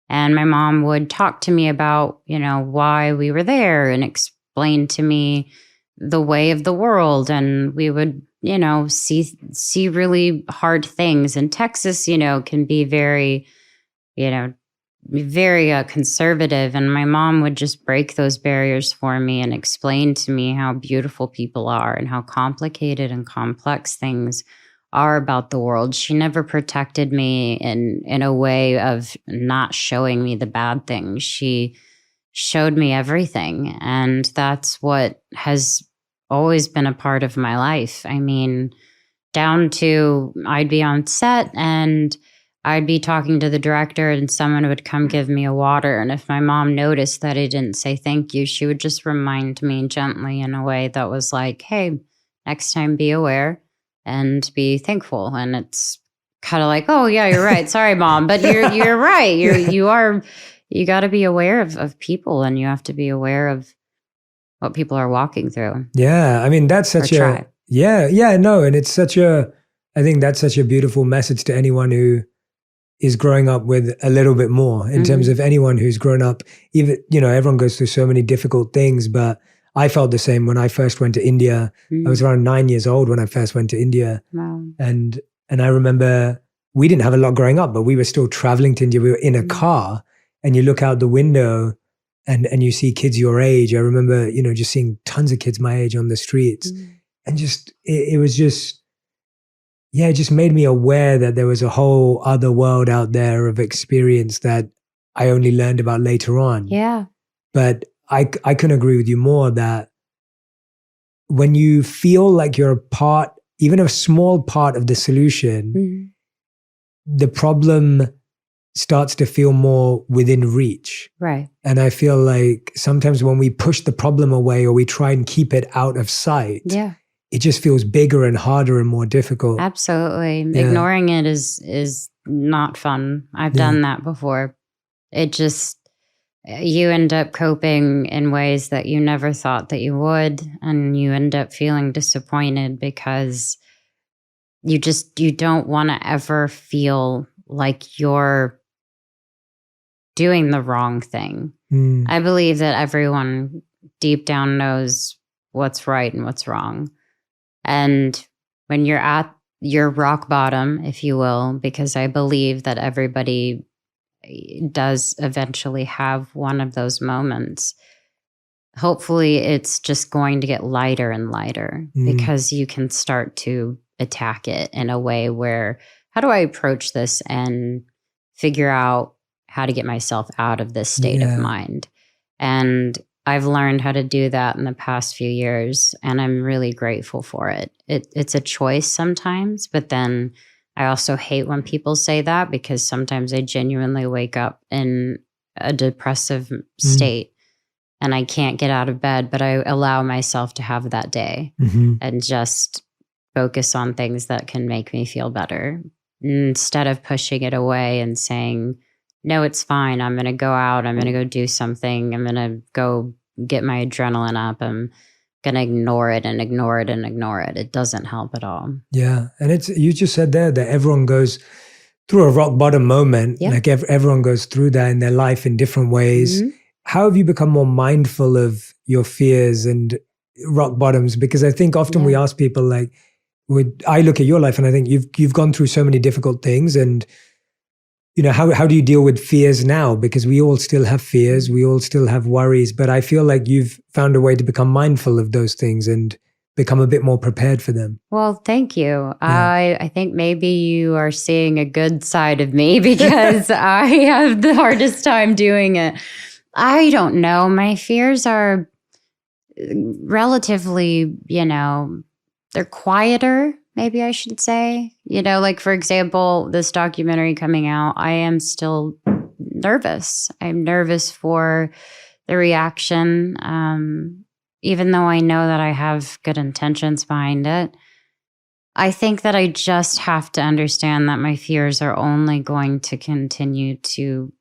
And my mom would talk to me about, why we were there, and explain to me the way of the world. And we would, see really hard things. And Texas, can be very, very conservative, and my mom would just break those barriers for me and explain to me how beautiful people are and how complicated and complex things are about the world. She never protected me in a way of not showing me the bad things. She showed me everything. And that's what has always been a part of my life. I mean, down to I'd be on set and I'd be talking to the director and someone would come give me a water. And if my mom noticed that I didn't say thank you, she would just remind me gently in a way that was like, hey, next time be aware and be thankful. And it's kind of like, oh yeah, you're right. Sorry, Mom. But you're right. You got to be aware of people, and you have to be aware of what people are walking through. Yeah. I mean, that's such a, no. And it's I think that's such a beautiful message to anyone who is growing up with a little bit more in terms of anyone who's grown up, even, everyone goes through so many difficult things, but I felt the same when I first went to India. I was around 9 years old when I first went to India. Wow. And I remember we didn't have a lot growing up, but we were still traveling to India. We were in a car and you look out the window and you see kids your age. I remember, just seeing tons of kids my age on the streets and just, it was just, it just made me aware that there was a whole other world out there of experience that I only learned about later on. Yeah. But I couldn't agree with you more that when you feel like you're a part, even a small part of the solution, the problem starts to feel more within reach. Right. And I feel like sometimes when we push the problem away or we try and keep it out of sight, it just feels bigger and harder and more difficult. Absolutely. Yeah. Ignoring it is not fun. I've done that before. It just, you end up coping in ways that you never thought that you would. And you end up feeling disappointed because you don't want to ever feel like you're doing the wrong thing. I believe that everyone deep down knows what's right and what's wrong. And when you're at your rock bottom, if you will, because I believe that everybody does eventually have one of those moments, hopefully it's just going to get lighter and lighter because you can start to attack it in a way where, how do I approach this and figure out how to get myself out of this state of mind? And I've learned how to do that in the past few years, and I'm really grateful for it. It's a choice sometimes, but then I also hate when people say that because sometimes I genuinely wake up in a depressive state and I can't get out of bed, but I allow myself to have that day and just focus on things that can make me feel better instead of pushing it away and saying, no, it's fine. I'm going to go out. I'm going to go do something. I'm going to go get my adrenaline up. I'm going to ignore it and ignore it and ignore it. It doesn't help at all. Yeah. And you just said there that everyone goes through a rock bottom moment. Yeah. Like everyone goes through that in their life in different ways. How have you become more mindful of your fears and rock bottoms? Because I think often we ask people like, I look at your life and I think you've gone through so many difficult things, and how do you deal with fears now? Because we all still have fears, we all still have worries, but I feel like you've found a way to become mindful of those things and become a bit more prepared for them. Well, thank you. Yeah. I think maybe you are seeing a good side of me because I have the hardest time doing it. I don't know. My fears are relatively, they're quieter, maybe I should say. Like, for example, this documentary coming out, I am still nervous. I'm nervous for the reaction, even though I know that I have good intentions behind it. I think that I just have to understand that my fears are only going to continue to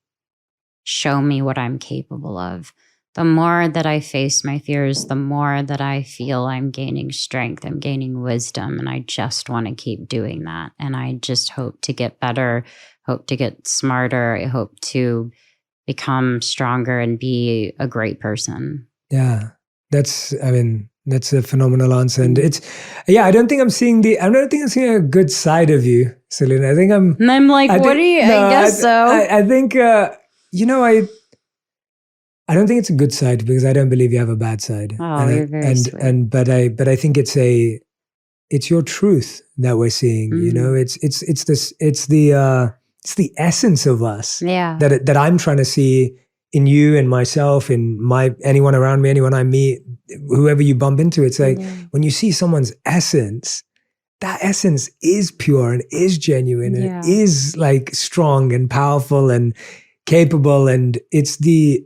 show me what I'm capable of. The more that I face my fears, the more that I feel I'm gaining strength, I'm gaining wisdom, and I just want to keep doing that. And I just hope to get better, hope to get smarter, I hope to become stronger and be a great person. Yeah, that's a phenomenal answer. And I don't think I'm seeing a good side of you, Selena. I'm like, what do you, I guess so. I think, I don't think it's a good side because I don't believe you have a bad side. Oh, you're very sweet. But I think it's your truth that we're seeing. It's the essence of us. Yeah. That I'm trying to see in you and myself, in anyone around me, anyone I meet, whoever you bump into, it's like when you see someone's essence, that essence is pure and is genuine and is like strong and powerful and capable, and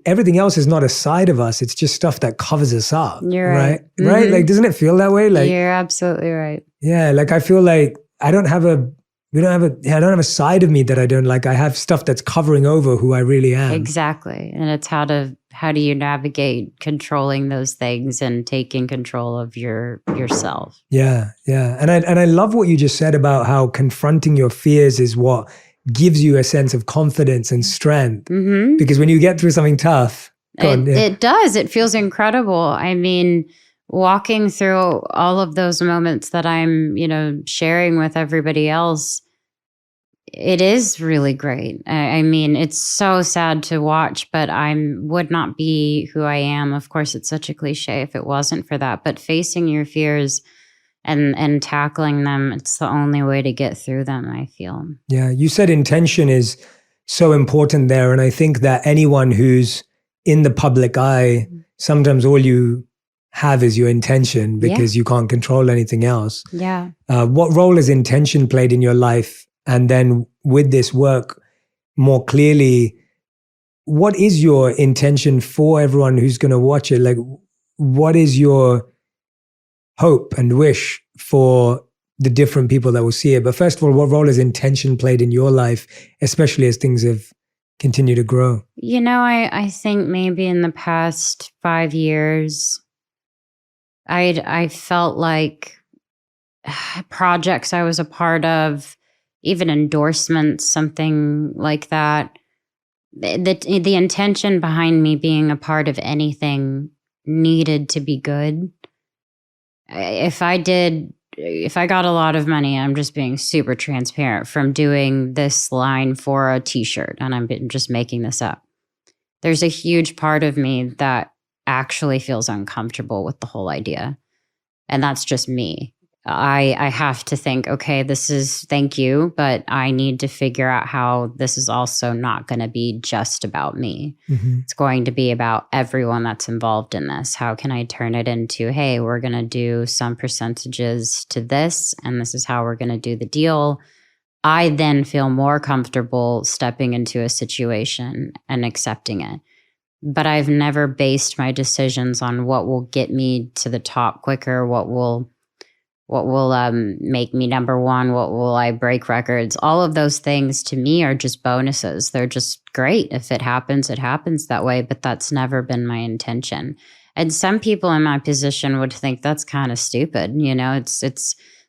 everything else is not a side of us. It's just stuff that covers us up. You're right. Right? Like, doesn't it feel that way? Like, you're absolutely right. Yeah. Like, I feel like I don't have a side of me that I don't like. I have stuff that's covering over who I really am. Exactly. And it's how do you navigate controlling those things and taking control of yourself. Yeah. Yeah. And I love what you just said about how confronting your fears is what gives you a sense of confidence and strength. Because when you get through something tough, it does. It feels incredible. I mean, walking through all of those moments that I'm, sharing with everybody else, it is really great. I mean, it's so sad to watch, but I would not be who I am. Of course, it's such a cliche if it wasn't for that. But facing your fears and tackling them, it's the only way to get through them, I feel. Yeah, you said intention is so important there. And I think that anyone who's in the public eye, sometimes all you have is your intention because you can't control anything else. Yeah. What role has intention played in your life? And then with this work, more clearly, what is your intention for everyone who's going to watch it? Like, what is your hope and wish for the different people that will see it? But first of all, what role has intention played in your life, especially as things have continued to grow? I think maybe in the past 5 years, I felt like projects I was a part of, even endorsements, something like that, the intention behind me being a part of anything needed to be good. If I got a lot of money, I'm just being super transparent, from doing this line for a t-shirt, and I'm just making this up, there's a huge part of me that actually feels uncomfortable with the whole idea. And that's just me. I have to think, okay, thank you, but I need to figure out how this is also not going to be just about me. It's going to be about everyone that's involved in this. How can I turn it into, hey, we're going to do some percentages to this, and this is how we're going to do the deal. I then feel more comfortable stepping into a situation and accepting it. But I've never based my decisions on what will get me to the top quicker, what will make me number one, what will I break records. All of those things to me are just bonuses. They're just great. If it happens that way, but that's never been my intention. And some people in my position would think that's kind of stupid. It's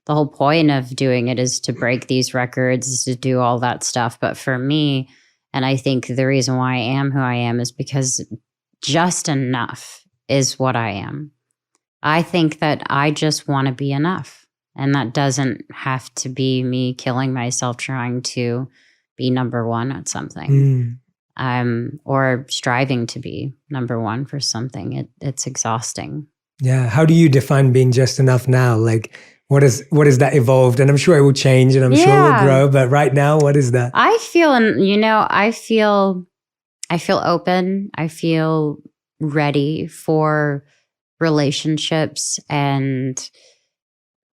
the whole point of doing it is to break these records, is to do all that stuff. But for me, and I think the reason why I am who I am is because just enough is what I am. I think that I just want to be enough. And that doesn't have to be me killing myself trying to be number one at something. Or striving to be number one for something. It's exhausting. Yeah. How do you define being just enough now? Like, what is that evolved? And I'm sure it will change, and I'm sure it will grow. But right now, what is that? I feel open. I feel ready for relationships and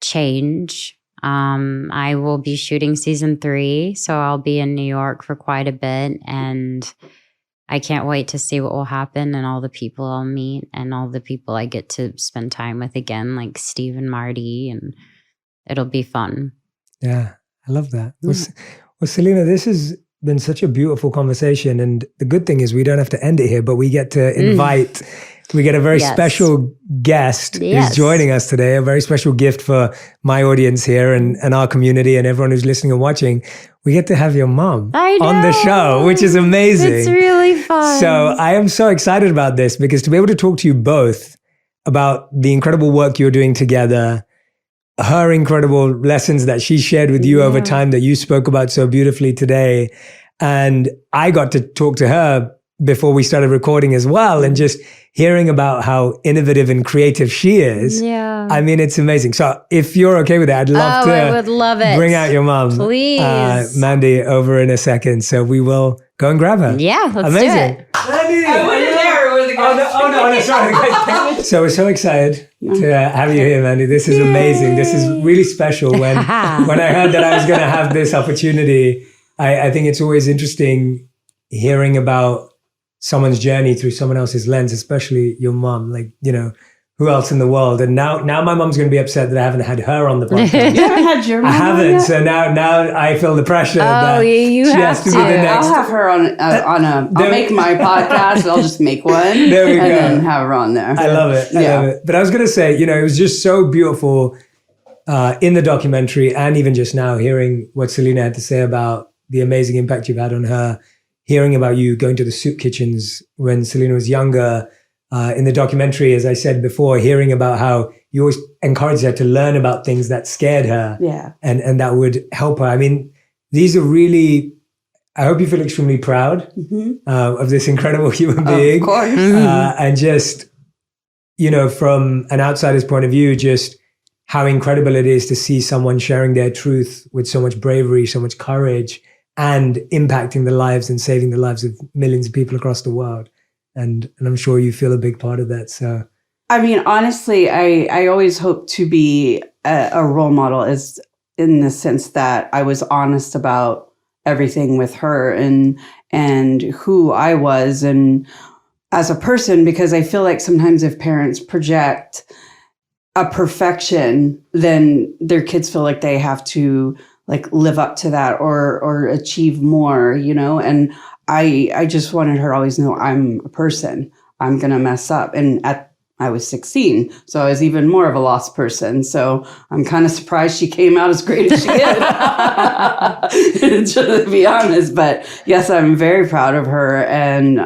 change. I will be shooting season 3, so I'll be in New York for quite a bit, and I can't wait to see what will happen and all the people I'll meet and all the people I get to spend time with again, like Steve and Marty, and it'll be fun. Yeah, I love that. Well, Selena, this has been such a beautiful conversation, and the good thing is we don't have to end it here, but we get to invite we get a very special guest who's joining us today, a very special gift for my audience here and our community and everyone who's listening and watching. We get to have your mom on the show, which is amazing. It's really fun. So I am so excited about this, because to be able to talk to you both about the incredible work you're doing together, her incredible lessons that she shared with you over time that you spoke about so beautifully today. And I got to talk to her before we started recording as well, and just hearing about how innovative and creative she is. Yeah. I mean, it's amazing. So if you're okay with it, I'd love to I would love it. Bring out your mom. Please. Mandy, over in a second. So we will go and grab her. Yeah, let's Amazing. do it. I wouldn't there with the guys. Oh no, sorry. So we're so excited to have you here, Mandy. This is amazing. This is really special. When I heard that I was going to have this opportunity, I think it's always interesting hearing about someone's journey through someone else's lens, especially your mom. Like, you know, who else in the world? And now my mom's going to be upset that I haven't had her on the podcast. You haven't had your mom? I haven't. Yet? So now I feel the pressure. Oh, that you she have has to be the next. I'll have her on I'll make my podcast. I'll just make one. There we go. And then have her on there. I love it. I love it. But I was going to say, you know, it was just so beautiful in the documentary and even just now hearing what Selena had to say about the amazing impact you've had on her, hearing about you going to the soup kitchens when Selena was younger. In the documentary, as I said before, hearing about how you always encouraged her to learn about things that scared her. Yeah. And that would help her. I mean, these are really, I hope you feel extremely proud of this incredible human being. Of course. And just, you know, from an outsider's point of view, just how incredible it is to see someone sharing their truth with so much bravery, so much courage, and impacting the lives and saving the lives of millions of people across the world. And I'm sure you feel a big part of that. So, I mean, honestly, I always hope to be a role model, as in the sense that I was honest about everything with her and who I was and as a person, because I feel like sometimes if parents project a perfection, then their kids feel like they have to like live up to that or achieve more, you know, and I just wanted her to always know I'm a person. I'm going to mess up. And I was 16, so I was even more of a lost person. So I'm kind of surprised she came out as great as she did, to be honest. But yes, I'm very proud of her. And,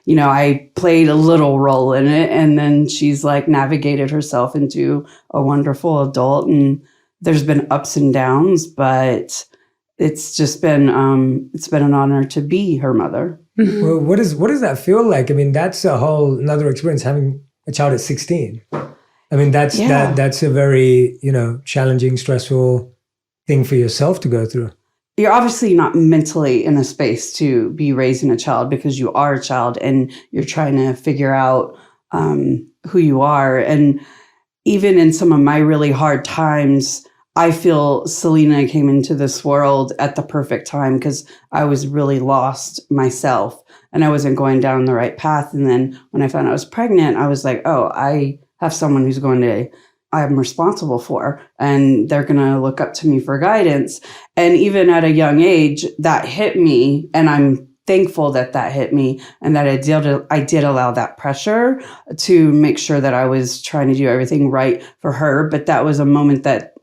you know, I played a little role in it. And then she's like navigated herself into a wonderful adult. And there's been ups and downs, but it's just been an honor to be her mother. well, what does that feel like? I mean, that's a whole another experience having a child at 16. I mean, that's a very, you know, challenging, stressful thing for yourself to go through. You're obviously not mentally in a space to be raising a child because you are a child and you're trying to figure out who you are. And even in some of my really hard times, I feel Selena came into this world at the perfect time because I was really lost myself and I wasn't going down the right path. And then when I found out I was pregnant, I was like, oh, I have someone who's I'm responsible for, and they're going to look up to me for guidance. And even at a young age, that hit me, and I'm thankful that hit me and that I did allow that pressure to make sure that I was trying to do everything right for her. But that was a moment that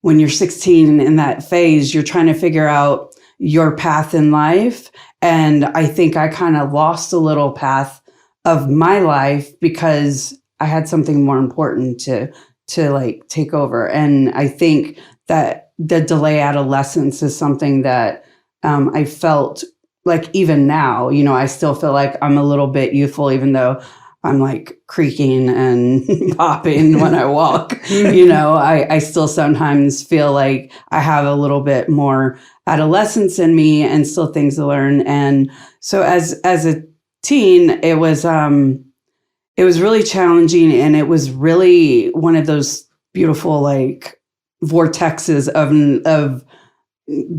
when you're 16 in that phase, you're trying to figure out your path in life. And I think I kind of lost a little path of my life because I had something more important to like take over. And I think that the delay adolescence is something that I felt like even now, you know, I still feel like I'm a little bit youthful, even though I'm like creaking and popping when I walk. You know, I still sometimes feel like I have a little bit more adolescence in me and still things to learn. And so as a teen, it was really challenging, and it was really one of those beautiful like vortexes of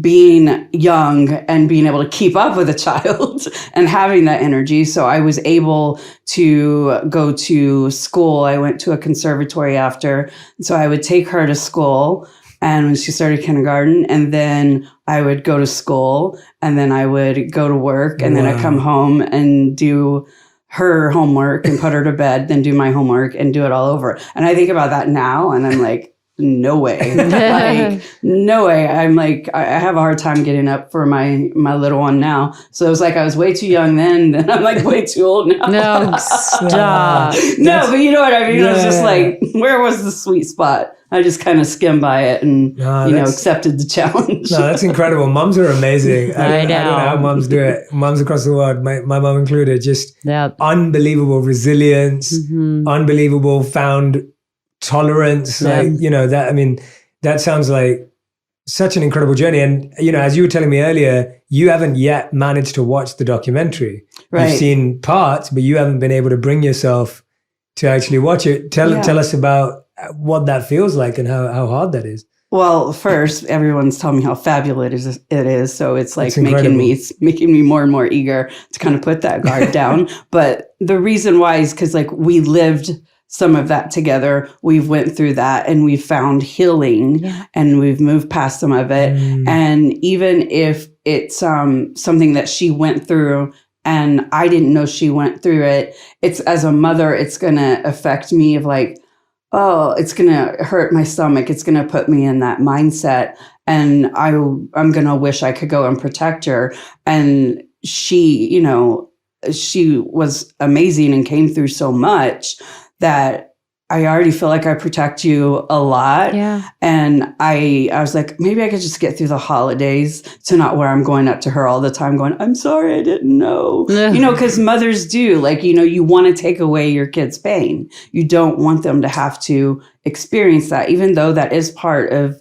being young and being able to keep up with a child and having that energy. So I was able to go to school. I went to a conservatory after. So I would take her to school, and when she started kindergarten, and then I would go to school, and then I would go to work, and then I'd come home and do her homework and put her to bed, then do my homework and do it all over. And I think about that now, and I'm like, no way. Like, no way. I'm like, I have a hard time getting up for my little one now. So it was like I was way too young then I'm like way too old now. No, stop. No, but you know what I mean? It was just like, where was the sweet spot? I just kind of skimmed by it and, accepted the challenge. No, that's incredible. Moms are amazing. I know. I don't know how moms do it. Moms across the world, my mom included, just unbelievable resilience, unbelievable found tolerance. Like, you know, that, I mean, that sounds like such an incredible journey. And, as you were telling me earlier, you haven't yet managed to watch the documentary. Right. You've seen parts, but you haven't been able to bring yourself to actually watch it. Tell us about what that feels like and how hard that is. Well, first, everyone's telling me how fabulous it is. So it's like making me more and more eager to kind of put that guard down. But the reason why is because like we lived some of that together. We've went through that and we found healing and we've moved past some of it. And even if it's something that she went through and I didn't know she went through it, it's as a mother, it's going to affect me of like, oh, it's going to hurt my stomach. It's going to put me in that mindset. And I'm going to wish I could go and protect her. And she, she was amazing and came through so much that I already feel like I protect you a lot. Yeah. And I was like, maybe I could just get through the holidays to not where I'm going up to her all the time going, I'm sorry, I didn't know. Because mothers do, like, you want to take away your kid's pain. You don't want them to have to experience that, even though that is part of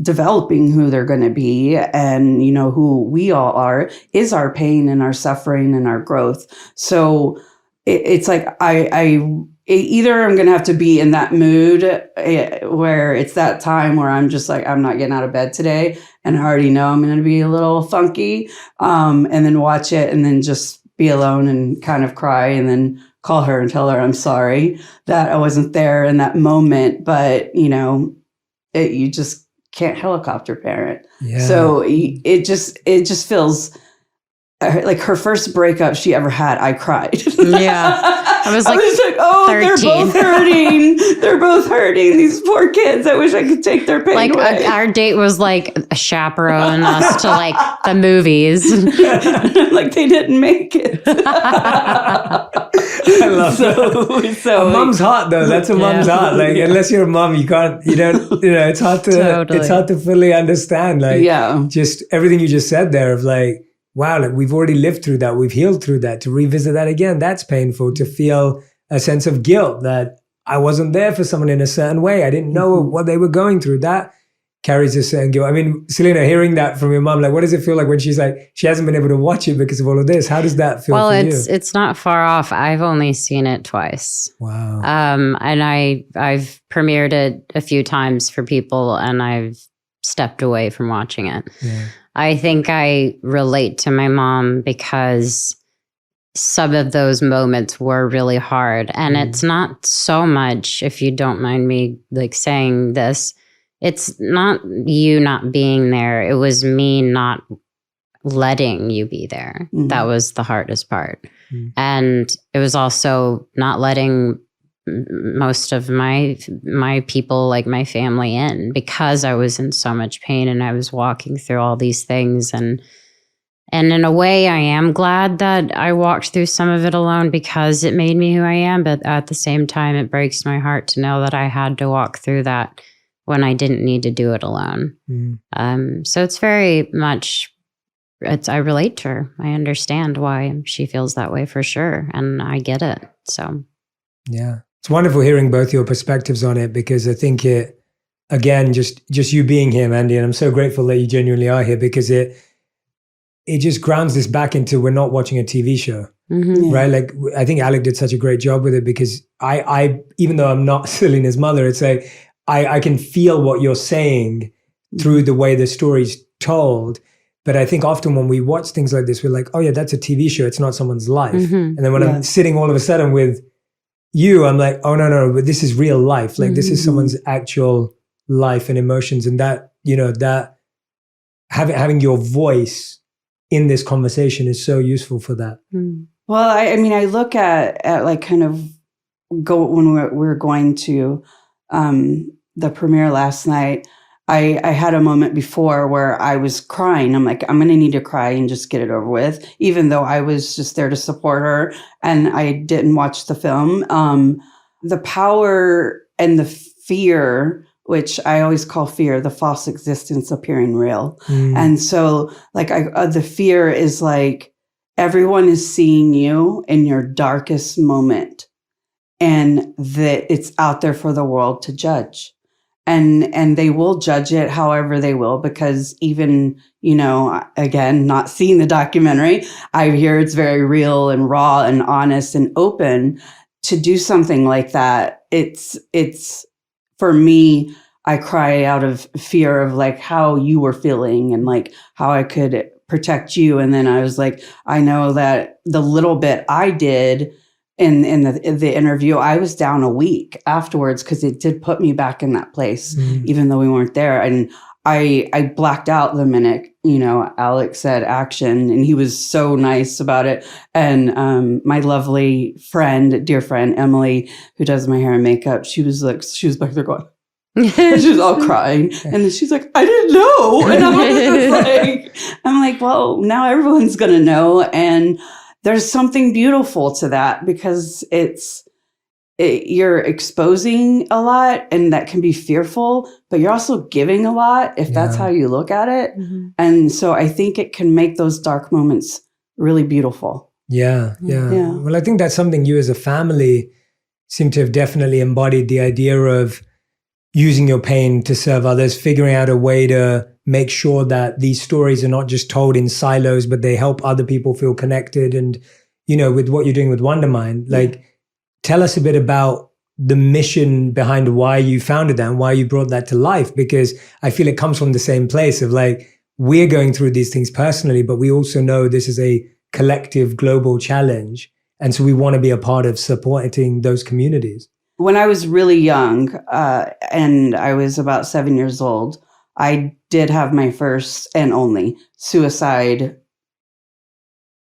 developing who they're going to be and, who we all are, is our pain and our suffering and our growth. So it's like either I'm going to have to be in that mood where it's that time where I'm just like, I'm not getting out of bed today. And I already know I'm going to be a little funky. And then watch it and then just be alone and kind of cry and then call her and tell her I'm sorry that I wasn't there in that moment. But, you just can't helicopter parent. Yeah. So it just feels like her first breakup she ever had, I cried. Yeah. I was like, oh, 13. They're both hurting. They're both hurting. These poor kids. I wish I could take their pain away. Our date was like a chaperone us to like the movies. Like they didn't make it. I love that. So a mom's heart though. That's a mom's heart. Like unless you're a mom, you don't, it's hard to, it's hard to fully understand. Like just everything you just said there of like, wow, like we've already lived through that. We've healed through that. To revisit that again, that's painful. To feel a sense of guilt that I wasn't there for someone in a certain way. I didn't know what they were going through. That carries a certain guilt. I mean, Selena, hearing that from your mom, like, what does it feel like when she's like, she hasn't been able to watch it because of all of this? How does that feel for you? Well, it's not far off. I've only seen it twice. Wow. And I've premiered it a few times for people and I've stepped away from watching it. Yeah. I think I relate to my mom because some of those moments were really hard. And it's not so much, if you don't mind me like saying this, it's not you not being there. It was me not letting you be there. Mm-hmm. That was the hardest part. Mm-hmm. And it was also not letting most of my people, like my family, in because I was in so much pain and I was walking through all these things. And in a way, I am glad that I walked through some of it alone because it made me who I am. But at the same time, it breaks my heart to know that I had to walk through that when I didn't need to do it alone. Mm. So it's very much, I relate to her. I understand why she feels that way for sure. And I get it. So, yeah. It's wonderful hearing both your perspectives on it because I think it, again, just you being here, Mandy, and I'm so grateful that you genuinely are here because it just grounds this back into we're not watching a TV show, right? Like I think Alec did such a great job with it because I even though I'm not Selena's mother, it's like I can feel what you're saying through the way the story's told. But I think often when we watch things like this, we're like, oh yeah, that's a TV show. It's not someone's life. And then when I'm sitting all of a sudden with you, I'm like, oh no, but this is real life. Like this is someone's actual life and emotions, and that that having your voice in this conversation is so useful for that. Well, I mean, I look at like kind of when we're going to the premiere last night. I had a moment before where I was crying. I'm like, I'm going to need to cry and just get it over with, even though I was just there to support her and I didn't watch the film. The power and the fear, which I always call fear, the false existence appearing real. And so like the fear is like, everyone is seeing you in your darkest moment and that it's out there for the world to judge. and they will judge it however they will, because even, again, not seeing the documentary, I hear it's very real and raw and honest and open. To do something like that, it's for me, I cry out of fear of like how you were feeling and like how I could protect you. And then I was like, I know that the little bit I did in the interview, I was down a week afterwards because it did put me back in that place, even though we weren't there. And I blacked out the minute, Alex said action, and he was so nice about it. And my lovely friend, dear friend, Emily, who does my hair and makeup, she was back there going, and she was all crying. And then she's like, I didn't know. And I'm like, well, now everyone's going to know. And there's something beautiful to that, because you're exposing a lot, and that can be fearful, but you're also giving a lot if that's how you look at it. And so I think it can make those dark moments really beautiful. Yeah. Well, I think that's something you as a family seem to have definitely embodied, the idea of using your pain to serve others, figuring out a way to make sure that these stories are not just told in silos, but they help other people feel connected. And, with what you're doing with Wondermind, like, tell us a bit about the mission behind why you founded that and why you brought that to life, because I feel it comes from the same place of like, we're going through these things personally, but we also know this is a collective global challenge. And so we want to be a part of supporting those communities. When I was really young, and I was about 7 years old, I did have my first and only suicide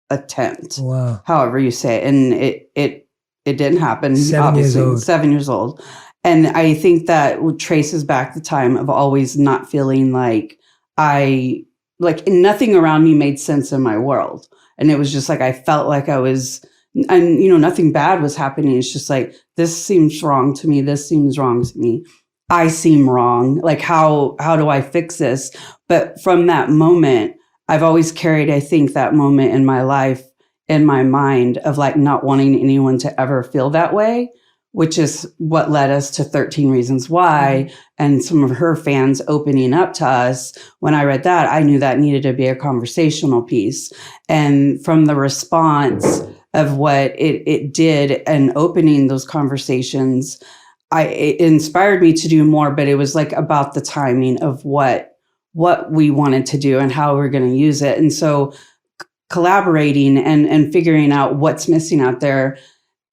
attempt. Wow. However you say it. And it didn't happen. 7 years old. 7 years old. And I think that traces back the time of always not feeling like nothing around me made sense in my world. And it was just like, I felt like I was, and nothing bad was happening. It's just like, this seems wrong to me. This seems wrong to me. I seem wrong. Like, how do I fix this? But from that moment, I've always carried, I think, that moment in my life, in my mind, of like not wanting anyone to ever feel that way, which is what led us to 13 Reasons Why and some of her fans opening up to us. When I read that, I knew that needed to be a conversational piece. And from the response of what it did and opening those conversations, it inspired me to do more, but it was like about the timing of what we wanted to do and how we're going to use it. And so collaborating and figuring out what's missing out there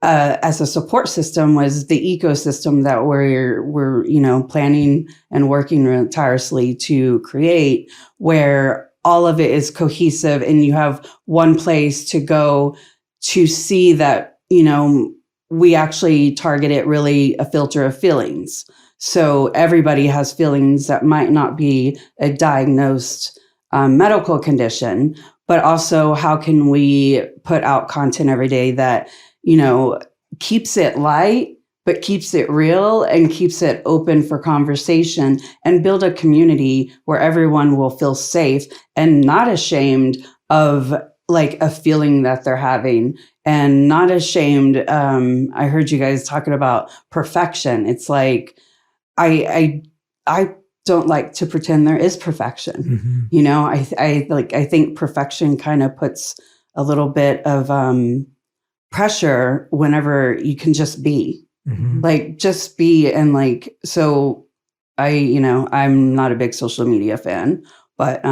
as a support system was the ecosystem that we're planning and working tirelessly to create, where all of it is cohesive and you have one place to go to see that, we actually target it really a filter of feelings. So everybody has feelings that might not be a diagnosed medical condition, but also how can we put out content every day that, keeps it light, but keeps it real and keeps it open for conversation, and build a community where everyone will feel safe and not ashamed of like a feeling that they're having, and not ashamed. I heard you guys talking about perfection. It's like, I don't like to pretend there is perfection. I think perfection kind of puts a little bit of pressure whenever you can just be. Like, just be. And like, so I'm not a big social media fan, but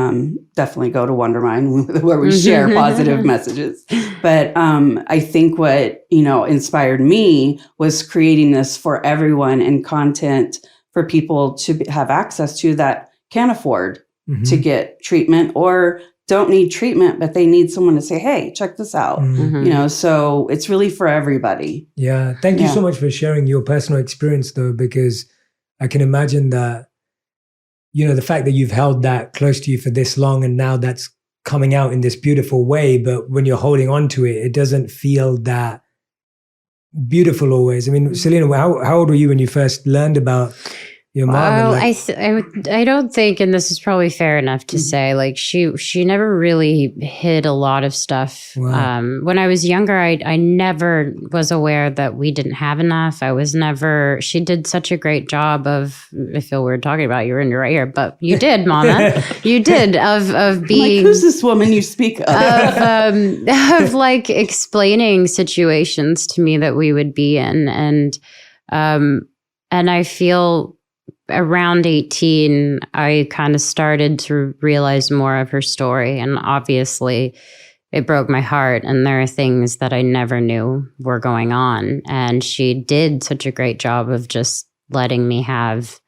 definitely go to Wondermind where we share positive messages. But I think what, inspired me was creating this for everyone, and content for people to have access to that can't afford to get treatment or don't need treatment, but they need someone to say, hey, check this out. So it's really for everybody. Yeah. Thank you so much for sharing your personal experience, though, because I can imagine that, the fact that you've held that close to you for this long, and now that's coming out in this beautiful way. But when you're holding on to it, it doesn't feel that beautiful always. I mean, Selena, how old were you when you first learned about your mom? Well, And I don't think, and this is probably fair enough to say, like she never really hid a lot of stuff. Wow. When I was younger, I never was aware that we didn't have enough. I was never. She did such a great job of. I feel weird talking about you in your right ear, but you did, Mama. You did of being. Like, who's this woman you speak of? Of like explaining situations to me that we would be in, and I feel. Around 18, I kind of started to realize more of her story. And obviously, it broke my heart. And there are things that I never knew were going on. And she did such a great job of just letting me have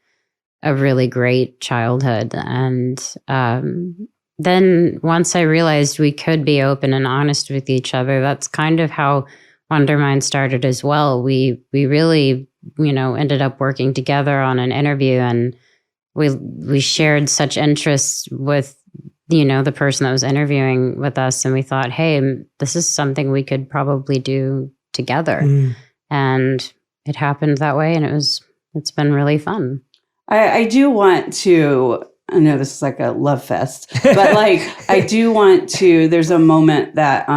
a really great childhood. And then once I realized we could be open and honest with each other, that's kind of how Wondermind started as well. We really ended up working together on an interview, and we shared such interests with, the person that was interviewing with us. And we thought, hey, this is something we could probably do together. And it happened that way. And it's been really fun. I do want to, I know this is like a love fest, but like, I do want to, there's a moment that,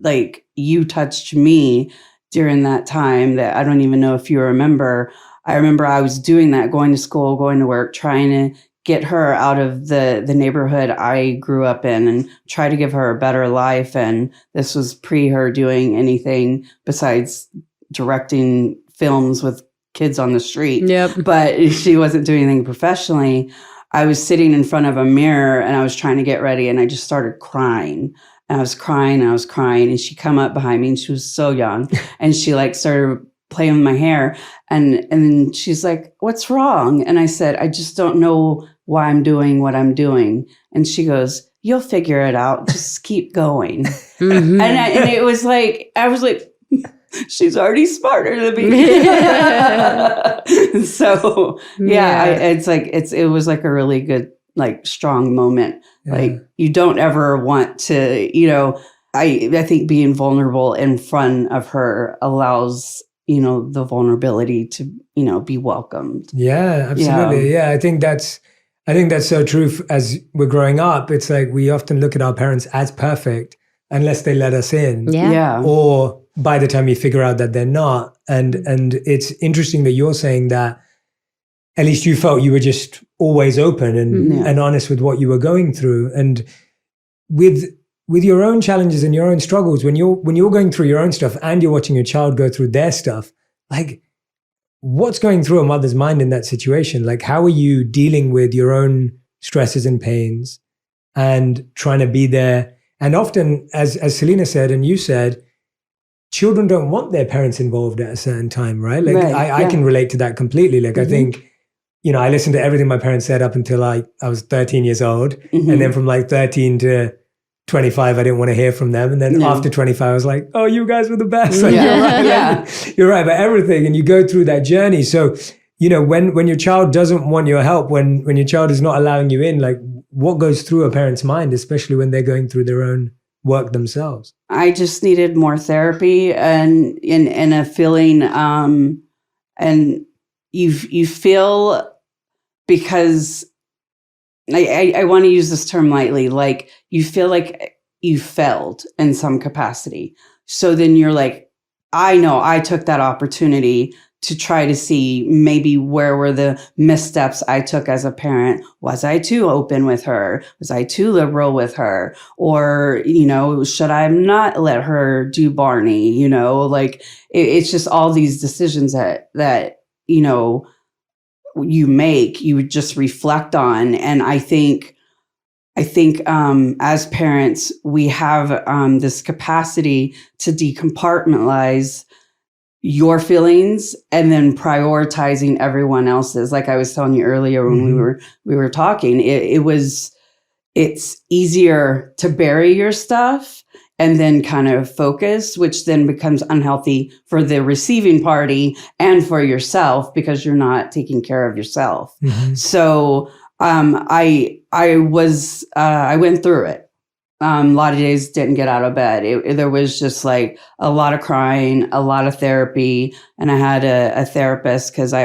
like you touched me during that time that I don't even know if you remember. I remember I was doing that, going to school, going to work, trying to get her out of the neighborhood I grew up in and try to give her a better life. And this was pre her doing anything besides directing films with kids on the street. Yep. But she wasn't doing anything professionally. I was sitting in front of a mirror and I was trying to get ready, and I just started crying. And I was crying and I was crying, and she come up behind me, and she was so young, and she like started playing with my hair, and then she's like, "What's wrong?" And I said, "I just don't know why I'm doing what I'm doing." And she goes, "You'll figure it out. Just keep going." Mm-hmm. And it was like, I was like, she's already smarter than me. So it was like a really good, like, strong moment. Yeah. Like, you don't ever want to, I think being vulnerable in front of her allows, the vulnerability to, be welcomed. Yeah, absolutely. Yeah. I think that's so true. As we're growing up, it's like we often look at our parents as perfect unless they let us in. Yeah. Or by the time you figure out that they're not. And it's interesting that you're saying that at least you felt you were just always open and honest with what you were going through. And with your own challenges and your own struggles, when you're going through your own stuff and you're watching your child go through their stuff, like, what's going through a mother's mind in that situation? Like, how are you dealing with your own stresses and pains and trying to be there? And often, as Selena said, and you said, children don't want their parents involved at a certain time, right? Like, I can relate to that completely. Like, I think, I listened to everything my parents said up until I was 13 years old. And then from like 13 to 25, I didn't want to hear from them. And then after 25, I was like, oh, you guys were the best. Like, you're right about everything. And you go through that journey. So, when your child doesn't want your help, when your child is not allowing you in, like, what goes through a parent's mind, especially when they're going through their own work themselves? I just needed more therapy and a feeling, and you feel, because I want to use this term lightly, like, you feel like you failed in some capacity. So then you're like, I know I took that opportunity to try to see maybe where were the missteps I took as a parent. Was I too open with her? Was I too liberal with her? Or, should I not let her do Barney? Like, it's just all these decisions that you make, you just reflect on. And I think as parents, we have this capacity to decompartmentalize your feelings and then prioritizing everyone else's. Like I was telling you earlier when we were talking, it's easier to bury your stuff and then kind of focus, which then becomes unhealthy for the receiving party and for yourself because you're not taking care of yourself. So I went through it. A lot of days didn't get out of bed. There was just like a lot of crying, a lot of therapy. And I had a therapist because I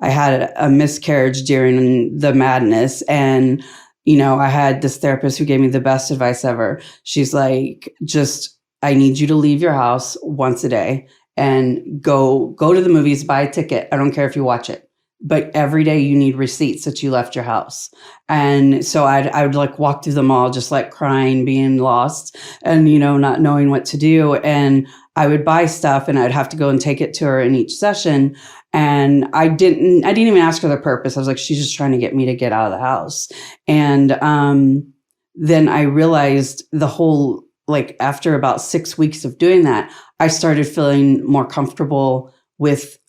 had a miscarriage during the madness. And, I had this therapist who gave me the best advice ever. She's like, I need you to leave your house once a day and go to the movies, buy a ticket. I don't care if you watch it. But every day you need receipts that you left your house. And so I would like walk through the mall, just like crying, being lost and, not knowing what to do. And I would buy stuff and I'd have to go and take it to her in each session. And I didn't even ask her the purpose. I was like, she's just trying to get me to get out of the house. And then I realized after about 6 weeks of doing that, I started feeling more comfortable with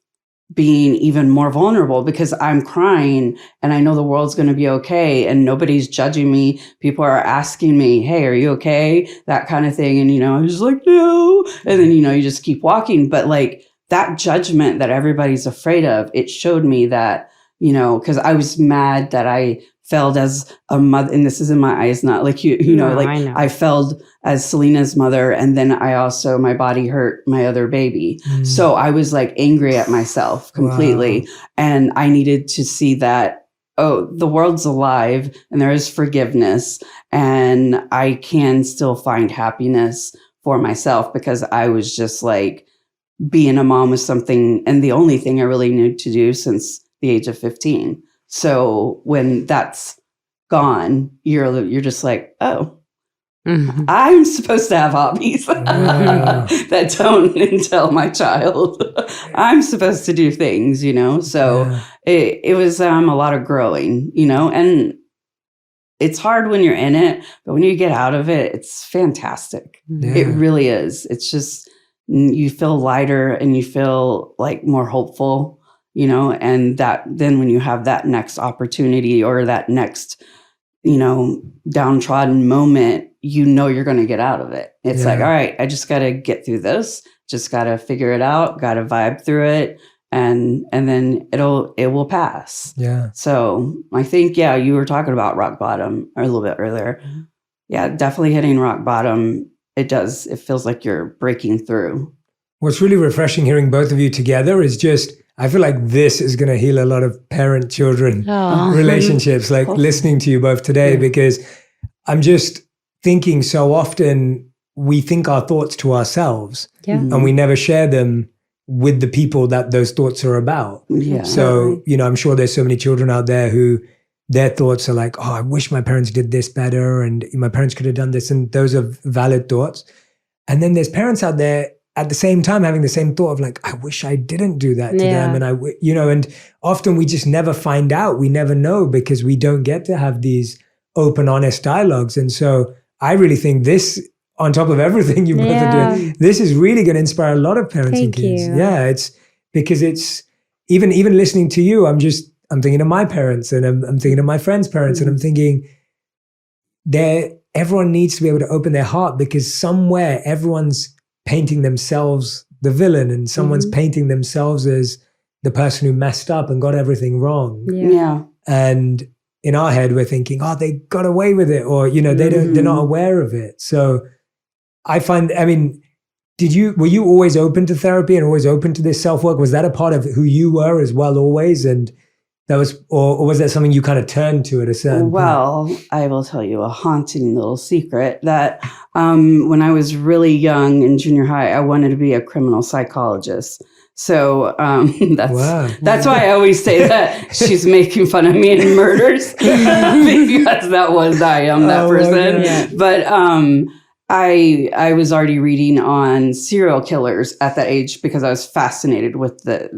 being even more vulnerable because I'm crying and I know the world's going to be okay and nobody's judging me. People are asking me, hey, are you okay? That kind of thing. And, I was just like, no. And then, you just keep walking. But like that judgment that everybody's afraid of, it showed me that, because I was mad that I failed as a mother, and this is in my eyes, not like I failed as Selena's mother. And then my body hurt my other baby. So I was like angry at myself completely. Wow. And I needed to see that, the world's alive and there is forgiveness and I can still find happiness for myself because I was just like being a mom was something and the only thing I really knew to do since the age of 15. So when that's gone, you're just like, I'm supposed to have hobbies that don't entail my child. I'm supposed to do things, So it was a lot of growing, and it's hard when you're in it, but when you get out of it, it's fantastic. Yeah. It really is. It's just you feel lighter and you feel like more hopeful. And that then when you have that next opportunity or that next, downtrodden moment, you're going to get out of it. It's like, all right, I just got to get through this, just got to figure it out, got to vibe through it. And then it will pass. Yeah. So I think, you were talking about rock bottom a little bit earlier. Mm-hmm. Yeah, definitely hitting rock bottom. It feels like you're breaking through. What's really refreshing hearing both of you together is just, I feel like this is going to heal a lot of parent-children relationships, like listening to you both today, because I'm just thinking so often we think our thoughts to ourselves and we never share them with the people that those thoughts are about. Yeah. So, I'm sure there's so many children out there who their thoughts are like, I wish my parents did this better and my parents could have done this. And those are valid thoughts. And then there's parents out there at the same time having the same thought of like, I wish I didn't do that to them. And and often we just never find out. We never know because we don't get to have these open, honest dialogues. And so I really think this, on top of everything you both are doing, this is really going to inspire a lot of parents and kids. Yeah, it's because it's even listening to you, I'm thinking of my parents and I'm thinking of my friends' parents and I'm thinking everyone needs to be able to open their heart because somewhere everyone's painting themselves the villain and someone's painting themselves as the person who messed up and got everything wrong. Yeah. And in our head, we're thinking, they got away with it, or, they're not aware of it. So I find, were you always open to therapy and always open to this self-work? Was that a part of who you were as well always? And that was, or was that something you kind of turned to at a certain point? I will tell you a haunting little secret that when I was really young in junior high, I wanted to be a criminal psychologist. So that's why I always say that she's making fun of me in murders because I am that person. Yeah. But I was already reading on serial killers at that age because I was fascinated with the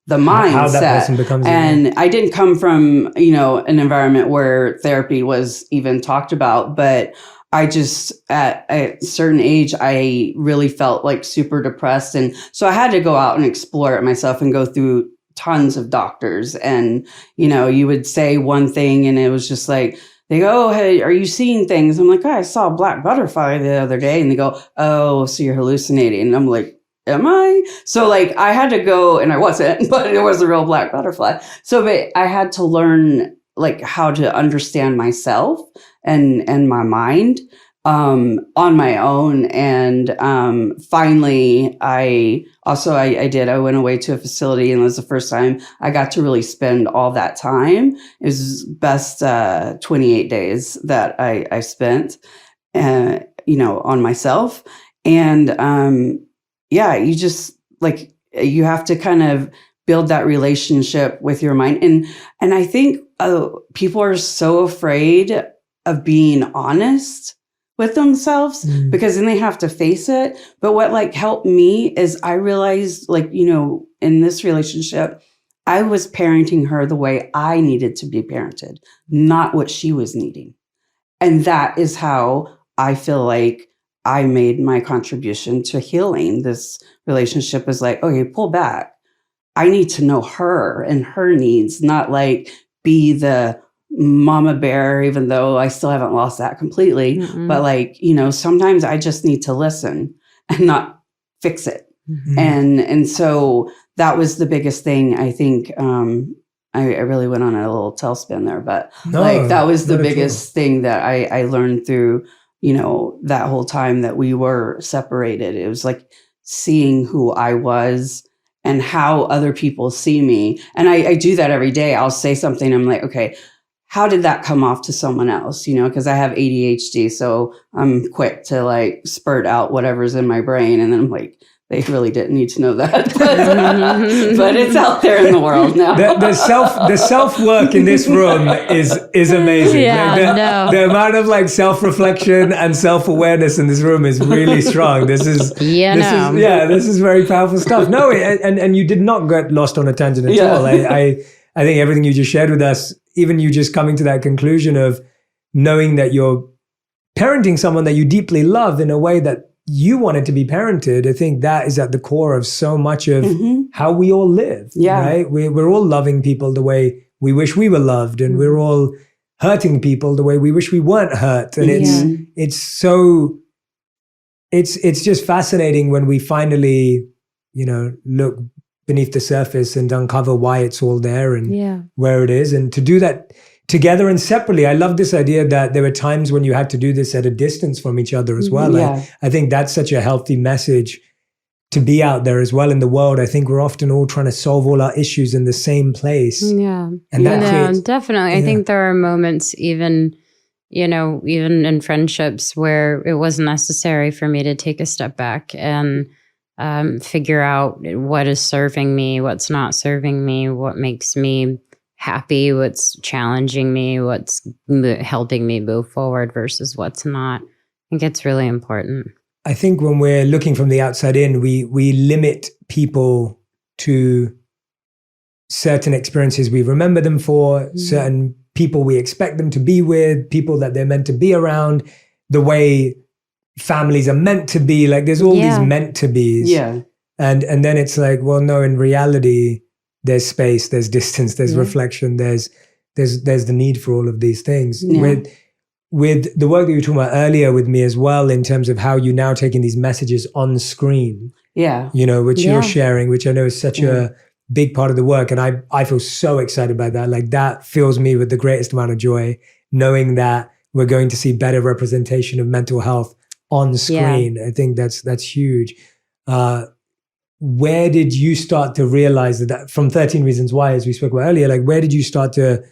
mindset. How that person becomes. And I didn't come from, an environment where therapy was even talked about, but I just, at a certain age, I really felt like super depressed. And so I had to go out and explore it myself and go through tons of doctors. And, you would say one thing and it was just like, they go, hey, are you seeing things? I'm like, I saw a black butterfly the other day. And they go, oh, so you're hallucinating. And I'm like, am I? So I had to go, and I wasn't, but it was a real black butterfly. So but I had to learn like how to understand myself and my mind on my own. And finally, I went away to a facility, and it was the first time I got to really spend all that time. It was best 28 days that I spent, on myself. And you just like, you have to kind of build that relationship with your mind. And I think people are so afraid of being honest with themselves because then they have to face it. But what like helped me is I realized, like, in this relationship, I was parenting her the way I needed to be parented, not what she was needing. And that is how I feel like I made my contribution to healing this relationship. Is like, okay, pull back. I need to know her and her needs, not like be the mama bear, even though I still haven't lost that completely. Mm-mm. But like, sometimes I just need to listen and not fix it. Mm-hmm. And so that was the biggest thing. I think I really went on a little tailspin there, but that was the biggest thing that I learned through, that whole time that we were separated. It was like seeing who I was and how other people see me. And I do that every day. I'll say something. I'm like, okay, how did that come off to someone else? Because I have ADHD. So I'm quick to like spurt out whatever's in my brain. And then I'm like, they really didn't need to know that, but it's out there in the world now. The self work in this room is amazing. Yeah, the amount of like self reflection and self awareness in this room is really strong. This is very powerful stuff. No, and you did not get lost on a tangent at all. I think everything you just shared with us, even you just coming to that conclusion of knowing that you're parenting someone that you deeply love in a way that you wanted to be parented, I think that is at the core of so much of how we all live. Yeah. Right? We're all loving people the way we wish we were loved, and we're all hurting people the way we wish we weren't hurt. And it's just fascinating when we finally, look beneath the surface and uncover why it's all there and where it is. And to do that together and separately. I love this idea that there were times when you had to do this at a distance from each other as well. Yeah. I think that's such a healthy message to be out there as well in the world. I think we're often all trying to solve all our issues in the same place. Yeah. And that creates, definitely. I think there are moments even in friendships where it wasn't necessary for me to take a step back and figure out what is serving me, what's not serving me, what makes me happy, what's challenging me, what's helping me move forward versus what's not. I think it's really important. I think when we're looking from the outside in, we limit people to certain experiences we remember them for, certain people we expect them to be with, people that they're meant to be around, the way families are meant to be. Like there's all these meant to be's. Yeah. And then it's like, well, no, in reality, there's space, there's distance, there's reflection, there's the need for all of these things. Yeah. With the work that you were talking about earlier with me as well, in terms of how you're now taking these messages on screen, which you're sharing, which I know is such a big part of the work. And I feel so excited about that. Like that fills me with the greatest amount of joy, knowing that we're going to see better representation of mental health on screen. I think that's huge. Where did you start to realize that from 13 Reasons Why, as we spoke about earlier, like where did you start to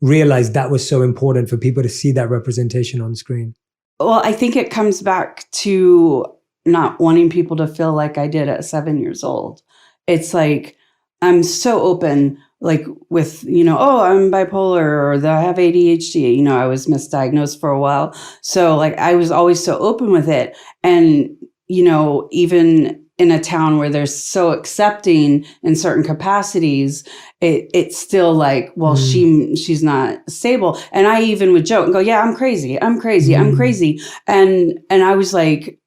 realize that was so important for people to see that representation on screen? Well, I think it comes back to not wanting people to feel like I did at 7 years old. It's like, I'm so open, like with, I'm bipolar or I have ADHD, I was misdiagnosed for a while. So like, I was always so open with it. And, even in a town where they're so accepting in certain capacities, it's still like, well, she's not stable. And I even would joke and go, yeah, I'm crazy. I'm crazy. And I was like,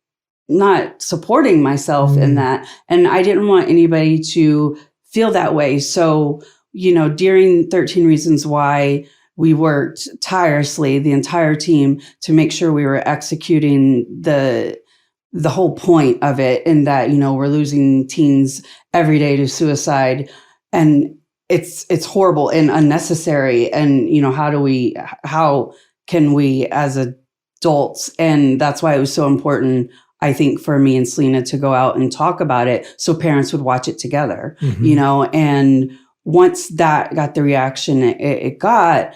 not supporting myself in that. And I didn't want anybody to feel that way. So, during 13 Reasons Why, we worked tirelessly, the entire team, to make sure we were executing the whole point of it, in that, we're losing teens every day to suicide. And it's horrible and unnecessary. And, how can we as adults, and that's why it was so important, I think, for me and Selena to go out and talk about it so parents would watch it together, and once that got the reaction it got,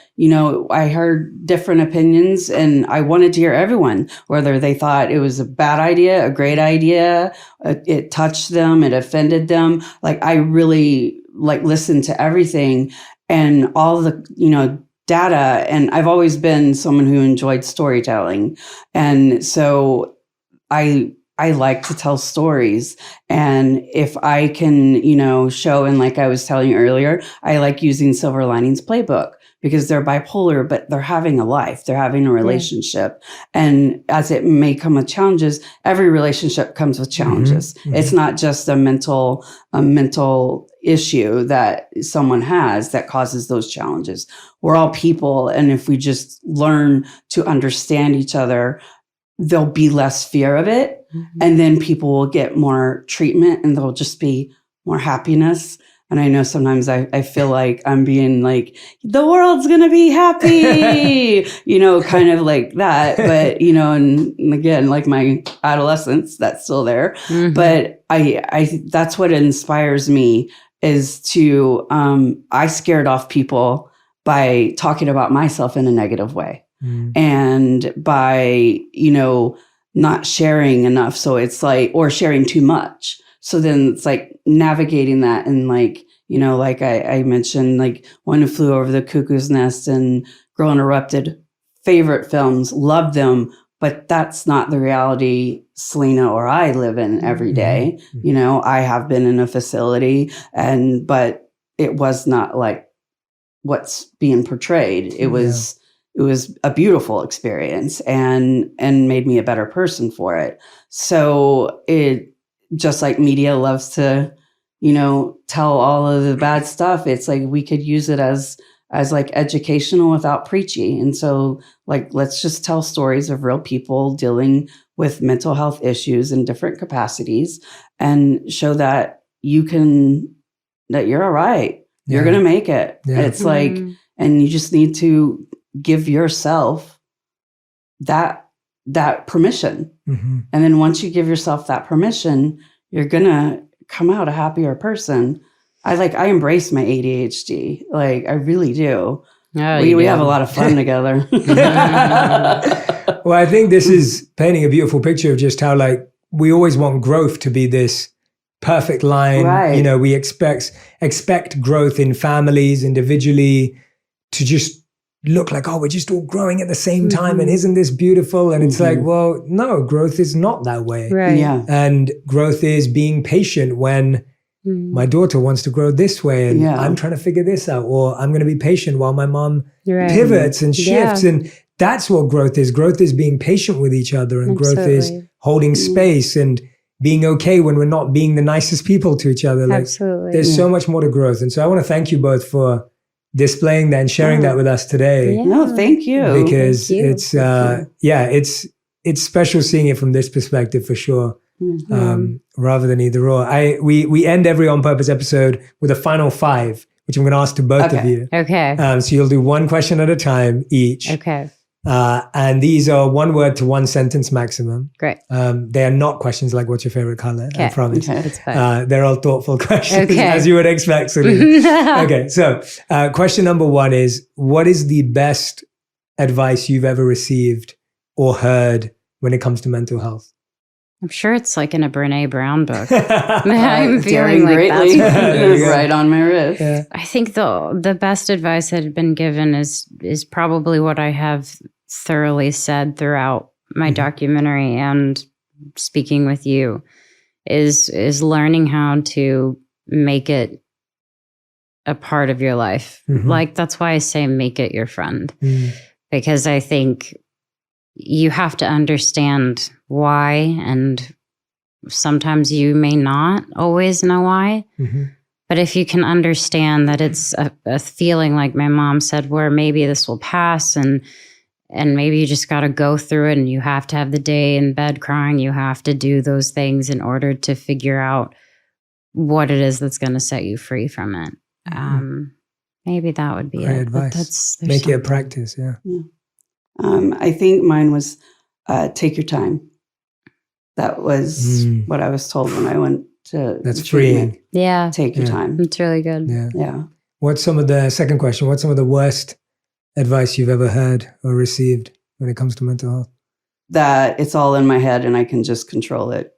I heard different opinions, and I wanted to hear everyone, whether they thought it was a bad idea, a great idea, it touched them, it offended them. Like, I really listened to everything and all the, data. And I've always been someone who enjoyed storytelling. And so I like to tell stories. And if I can, show, and like I was telling you earlier, I like using Silver Linings Playbook, because they're bipolar, but they're having a life, they're having a relationship. And as it may come with challenges, every relationship comes with challenges. It's not just a mental issue that someone has that causes those challenges. We're all people. And if we just learn to understand each other, there'll be less fear of it. And then people will get more treatment, and there'll just be more happiness. And I know sometimes I feel like I'm being like, the world's going to be happy, kind of like that. But, and again, like my adolescence, that's still there. But I that's what inspires me, is to, I scared off people by talking about myself in a negative way. And by, not sharing enough. So it's like, or sharing too much. So then it's like navigating that. And like, like I mentioned, like One Who Flew Over the Cuckoo's Nest and Girl Interrupted, favorite films, love them. But that's not the reality Selena or I live in every day. I have been in a facility, but it was not like what's being portrayed. It was a beautiful experience and made me a better person for it. So it, just like media loves to, tell all of the bad stuff, it's like we could use it as like educational without preachy. And so like, let's just tell stories of real people dealing with mental health issues in different capacities, and show that that you're all right. You're going to make it. It's like, and you just need to give yourself that permission. And then once you give yourself that permission, you're going to come out a happier person. I embrace my ADHD. Like, I really do. We have a lot of fun together. Well, I think this is painting a beautiful picture of just how, like, we always want growth to be this perfect line. Right. We expect growth in families, individually, to just look like, oh, we're just all growing at the same time, and isn't this beautiful? And it's like, well, no, growth is not that way. Right. Yeah. And growth is being patient when my daughter wants to grow this way, and I'm trying to figure this out, or I'm going to be patient while my mom pivots and shifts. And that's what growth is. Growth is being patient with each other, and growth is holding space and being okay when we're not being the nicest people to each other. Like, there's so much more to growth. And so I want to thank you both for displaying that and sharing that with us today. No, thank you. Because it's it's special seeing it from this perspective, for sure. Rather than either or. We end every On Purpose episode with a final 5, which I'm going to ask to both of you. Okay. So you'll do one question at a time each. Okay. And these are 1 word to 1 sentence maximum. Great. They are not questions like, what's your favorite color? I promise. Okay, that's fine. They're all thoughtful questions, as you would expect, Selena. Okay, so question number 1 is, what is the best advice you've ever received or heard when it comes to mental health? I'm sure it's like in a Brene Brown book. I'm feeling like greatly. That's right on my wrist. Yeah. I think the best advice that had been given is probably what I have thoroughly said throughout my documentary and speaking with you, is learning how to make it a part of your life. Like, that's why I say make it your friend. Because I think you have to understand why, and sometimes you may not always know why. But if you can understand that it's a feeling, like my mom said, where maybe this will pass, and maybe you just got to go through it, and you have to have the day in bed crying, you have to do those things in order to figure out what it is that's going to set you free from it. Maybe that would be Great it. But advice. there's Make it a something. practice. Yeah. I think mine was take your time. That was what I was told when I went to That's treatment. freeing. Yeah, Take your time. it's really good. Yeah. Yeah. What's some of the second question? What's some of the worst advice you've ever heard or received when it comes to mental health? That it's all in my head and I can just control it.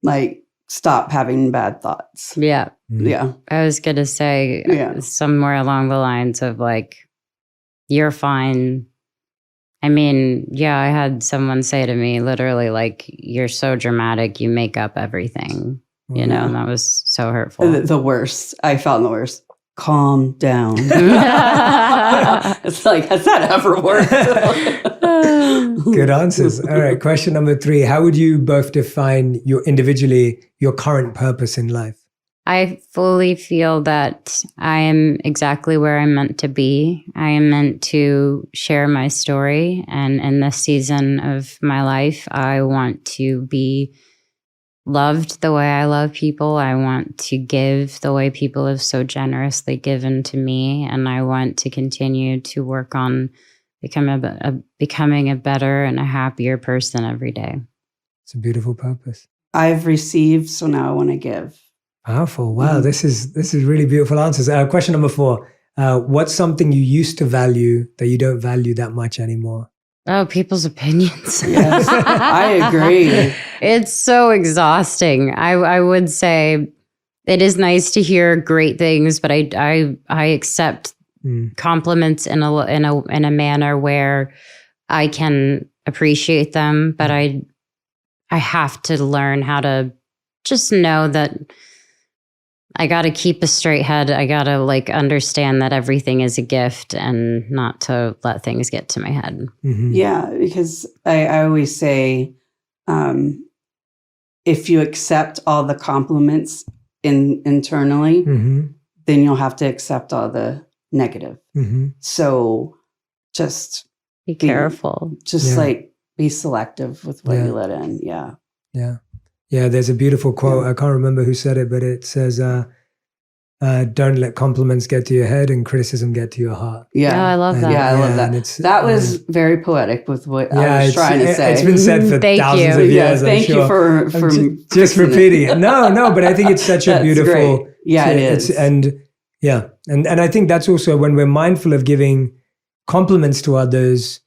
Like, stop having bad thoughts. Yeah. Yeah. I was going to say somewhere along the lines of like, you're fine. I mean, yeah, I had someone say to me literally like, you're so dramatic, you make up everything, you know, and that was so hurtful. The worst. I felt the worst. Calm down. It's like, has that ever worked? Good answers. All right. Question number 3. How would you both define your current purpose in life? I fully feel that I am exactly where I'm meant to be. I am meant to share my story. And in this season of my life, I want to be loved the way I love people. I want to give the way people have so generously given to me. And I want to continue to work on becoming a better and a happier person every day. It's a beautiful purpose. I've received, so now I want to give. Powerful. Wow. This is really beautiful answers. Question number 4. What's something you used to value that you don't value that much anymore? Oh, people's opinions. Yes, I agree. It's so exhausting. I would say it is nice to hear great things, but I accept compliments in a manner where I can appreciate them, but I have to learn how to just know that I got to keep a straight head. I got to like understand that everything is a gift and not to let things get to my head. Yeah, because I always say, if you accept all the compliments internally, then you'll have to accept all the negative. So just be careful. Just like be selective with what you let in. Yeah. Yeah. Yeah, there's a beautiful quote. I can't remember who said it, but it says, don't let compliments get to your head and criticism get to your heart. Yeah. I love that. Yeah, I love that. That was very poetic with what I was trying to say. It's been said for thousands of years. Thank you for just repeating it. No, but I think it's such a beautiful. Great. Yeah, it is. And I think that's also when we're mindful of giving compliments to others.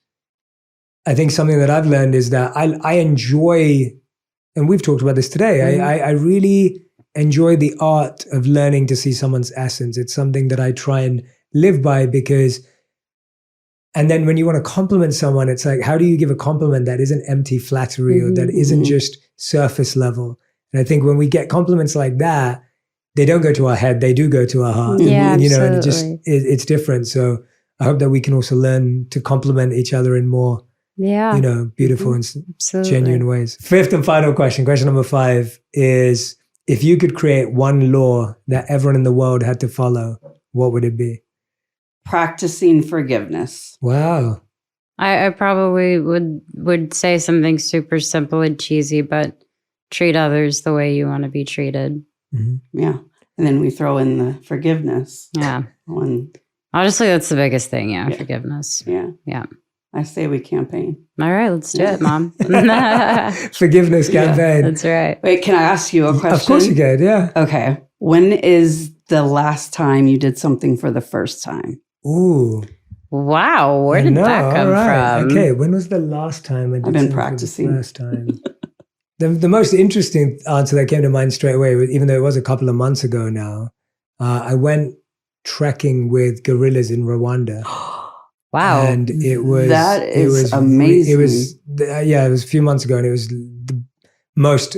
I think something that I've learned is that I enjoy. And we've talked about this today. I really enjoy the art of learning to see someone's essence. It's something that I try and live by and then when you want to compliment someone, it's like, how do you give a compliment that isn't empty flattery or that isn't just surface level? And I think when we get compliments like that, they don't go to our head, they do go to our heart. Yeah, and, absolutely. And it's different. So I hope that we can also learn to compliment each other in more beautiful and genuine ways. 5th and final question number 5 is, if you could create one law that everyone in the world had to follow, what would it be? Practicing forgiveness. Wow. I probably would say something super simple and cheesy, but treat others the way you want to be treated. Yeah. And then we throw in the forgiveness. Yeah. Honestly, that's the biggest thing. Yeah. Forgiveness. Yeah. Yeah. I say we campaign. All right, let's do it, Mom. Forgiveness campaign. That's right. Wait, can I ask you a question? Of course you can, yeah. Okay. When is the last time you did something for the first time? Ooh. Wow, where did that come from? Okay, when was the last time I did I've been something practicing. for the first time? The most interesting answer that came to mind straight away, even though it was a couple of months ago now, I went trekking with gorillas in Rwanda. Wow. And it was amazing. It was a few months ago, and it was the most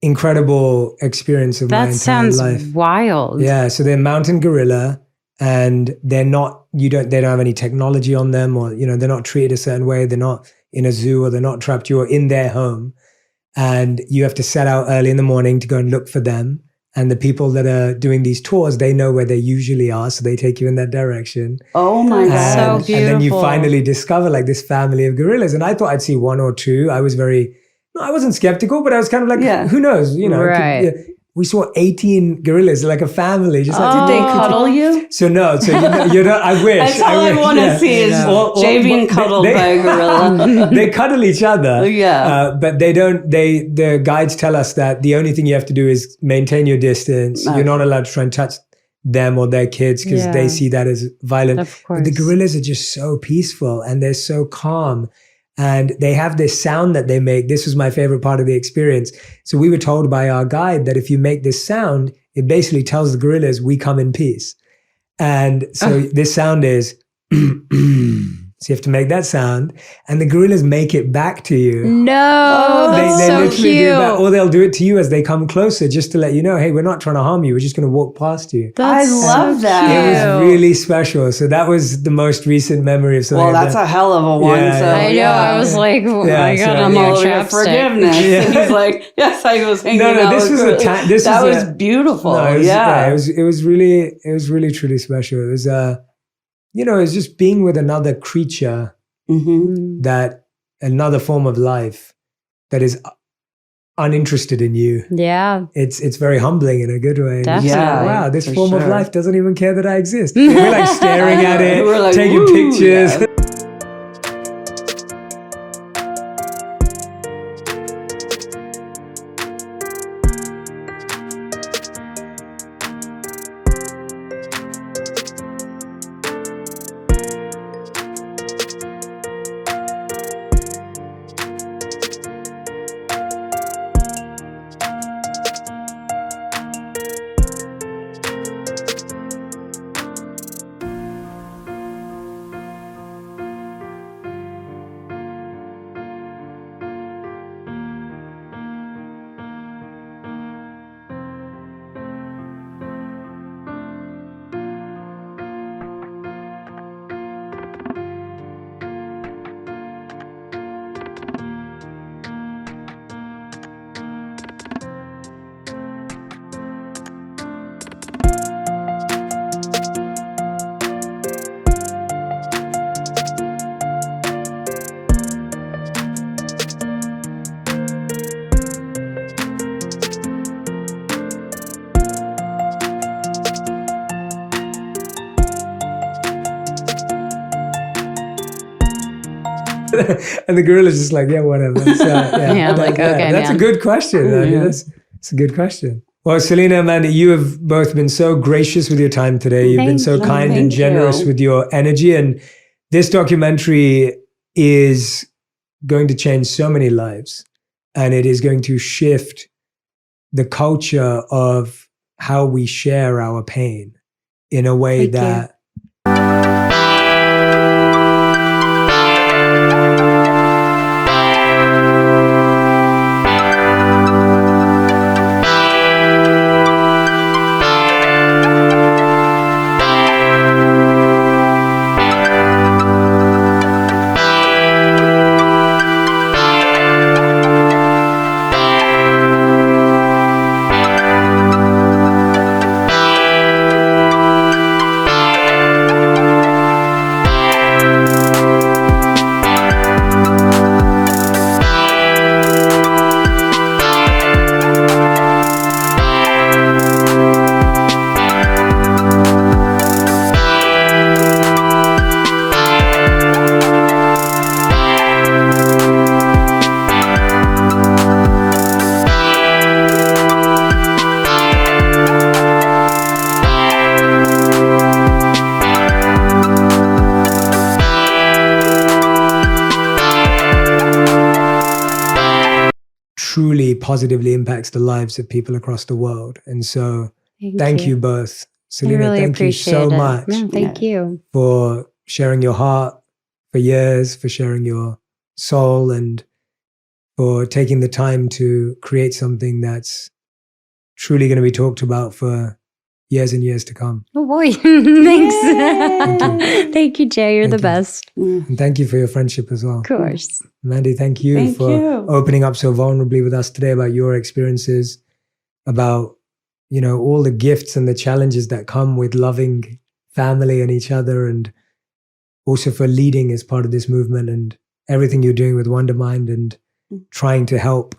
incredible experience of my entire life. That sounds wild. Yeah, so they're mountain gorilla, and they don't have any technology on them, or they're not treated a certain way. They're not in a zoo, or they're not trapped. You're in their home, and you have to set out early in the morning to go and look for them. And the people that are doing these tours, they know where they usually are, so they take you in that direction. Oh my God. So beautiful. And then you finally discover like this family of gorillas. And I thought I'd see one or two. I wasn't skeptical, but I was kind of like, who knows? Right. we saw 18 gorillas, like a family. Just like, Did they cuddle you? So no, so you're not, I wish. That's all I wish, want to see is Jay being cuddled by a gorilla. They cuddle each other. Yeah. But they don't, the guides tell us that the only thing you have to do is maintain your distance. Okay. You're not allowed to try and touch them or their kids because they see that as violent. Of course. But the gorillas are just so peaceful and they're so calm. And they have this sound that they make. This was my favorite part of the experience. So we were told by our guide that if you make this sound, it basically tells the gorillas, we come in peace. And so this sound is, so you have to make that sound and the gorillas make it back to you. No, that's They so literally cute. do that, or they'll do it to you as they come closer just to let you know, hey, we're not trying to harm you. We're just going to walk past you. That's I love so that. It cute. was really special. So that was the most recent memory of something. Well, that's a hell of a one. Yeah, so, yeah. I know. yeah. I was like, oh Yeah, my so- God, I'm Yeah. all Well, chapstick. forgiveness. Yeah. And he's like, yes, I was hanging out. this was with a this that was was a- beautiful. No, it was, yeah. it was really truly special. It was it was just being with another creature, Mm-hmm. that another form of life that is uninterested in you. Yeah. It's very humbling in a good way. It's Definitely. just like, Yeah, wow, this for form of sure. life doesn't even care that I exist. We're like staring at it, We're like, taking "Woo," pictures. yeah. And the gorilla's just like, yeah, whatever. So, Yeah, like, okay, that's man. a good question. I mean, Yeah. that's a good question. Well, Selena, Amanda, you have both been so gracious with your time today. You've been Thank so you. kind and Thank generous you. with your energy. And this documentary is going to change so many lives. And it is going to shift the culture of how we share our pain in a way Thank you. that truly positively impacts the lives of people across the world. And so thank you both. I Selena, really thank you appreciate so it. much Yeah, thank you. for sharing your heart for years, for sharing your soul, and for taking the time to create something that's truly going to be talked about for years and years to come. Oh boy. Thanks. Yay. Thank you, Jay. You're Thank the you. best. And thank you for your friendship as well. Of course. Mandy, thank you Thank for you. opening up so vulnerably with us today about your experiences, about, all the gifts and the challenges that come with loving family and each other, and also for leading as part of this movement and everything you're doing with Wonder Mind and trying to help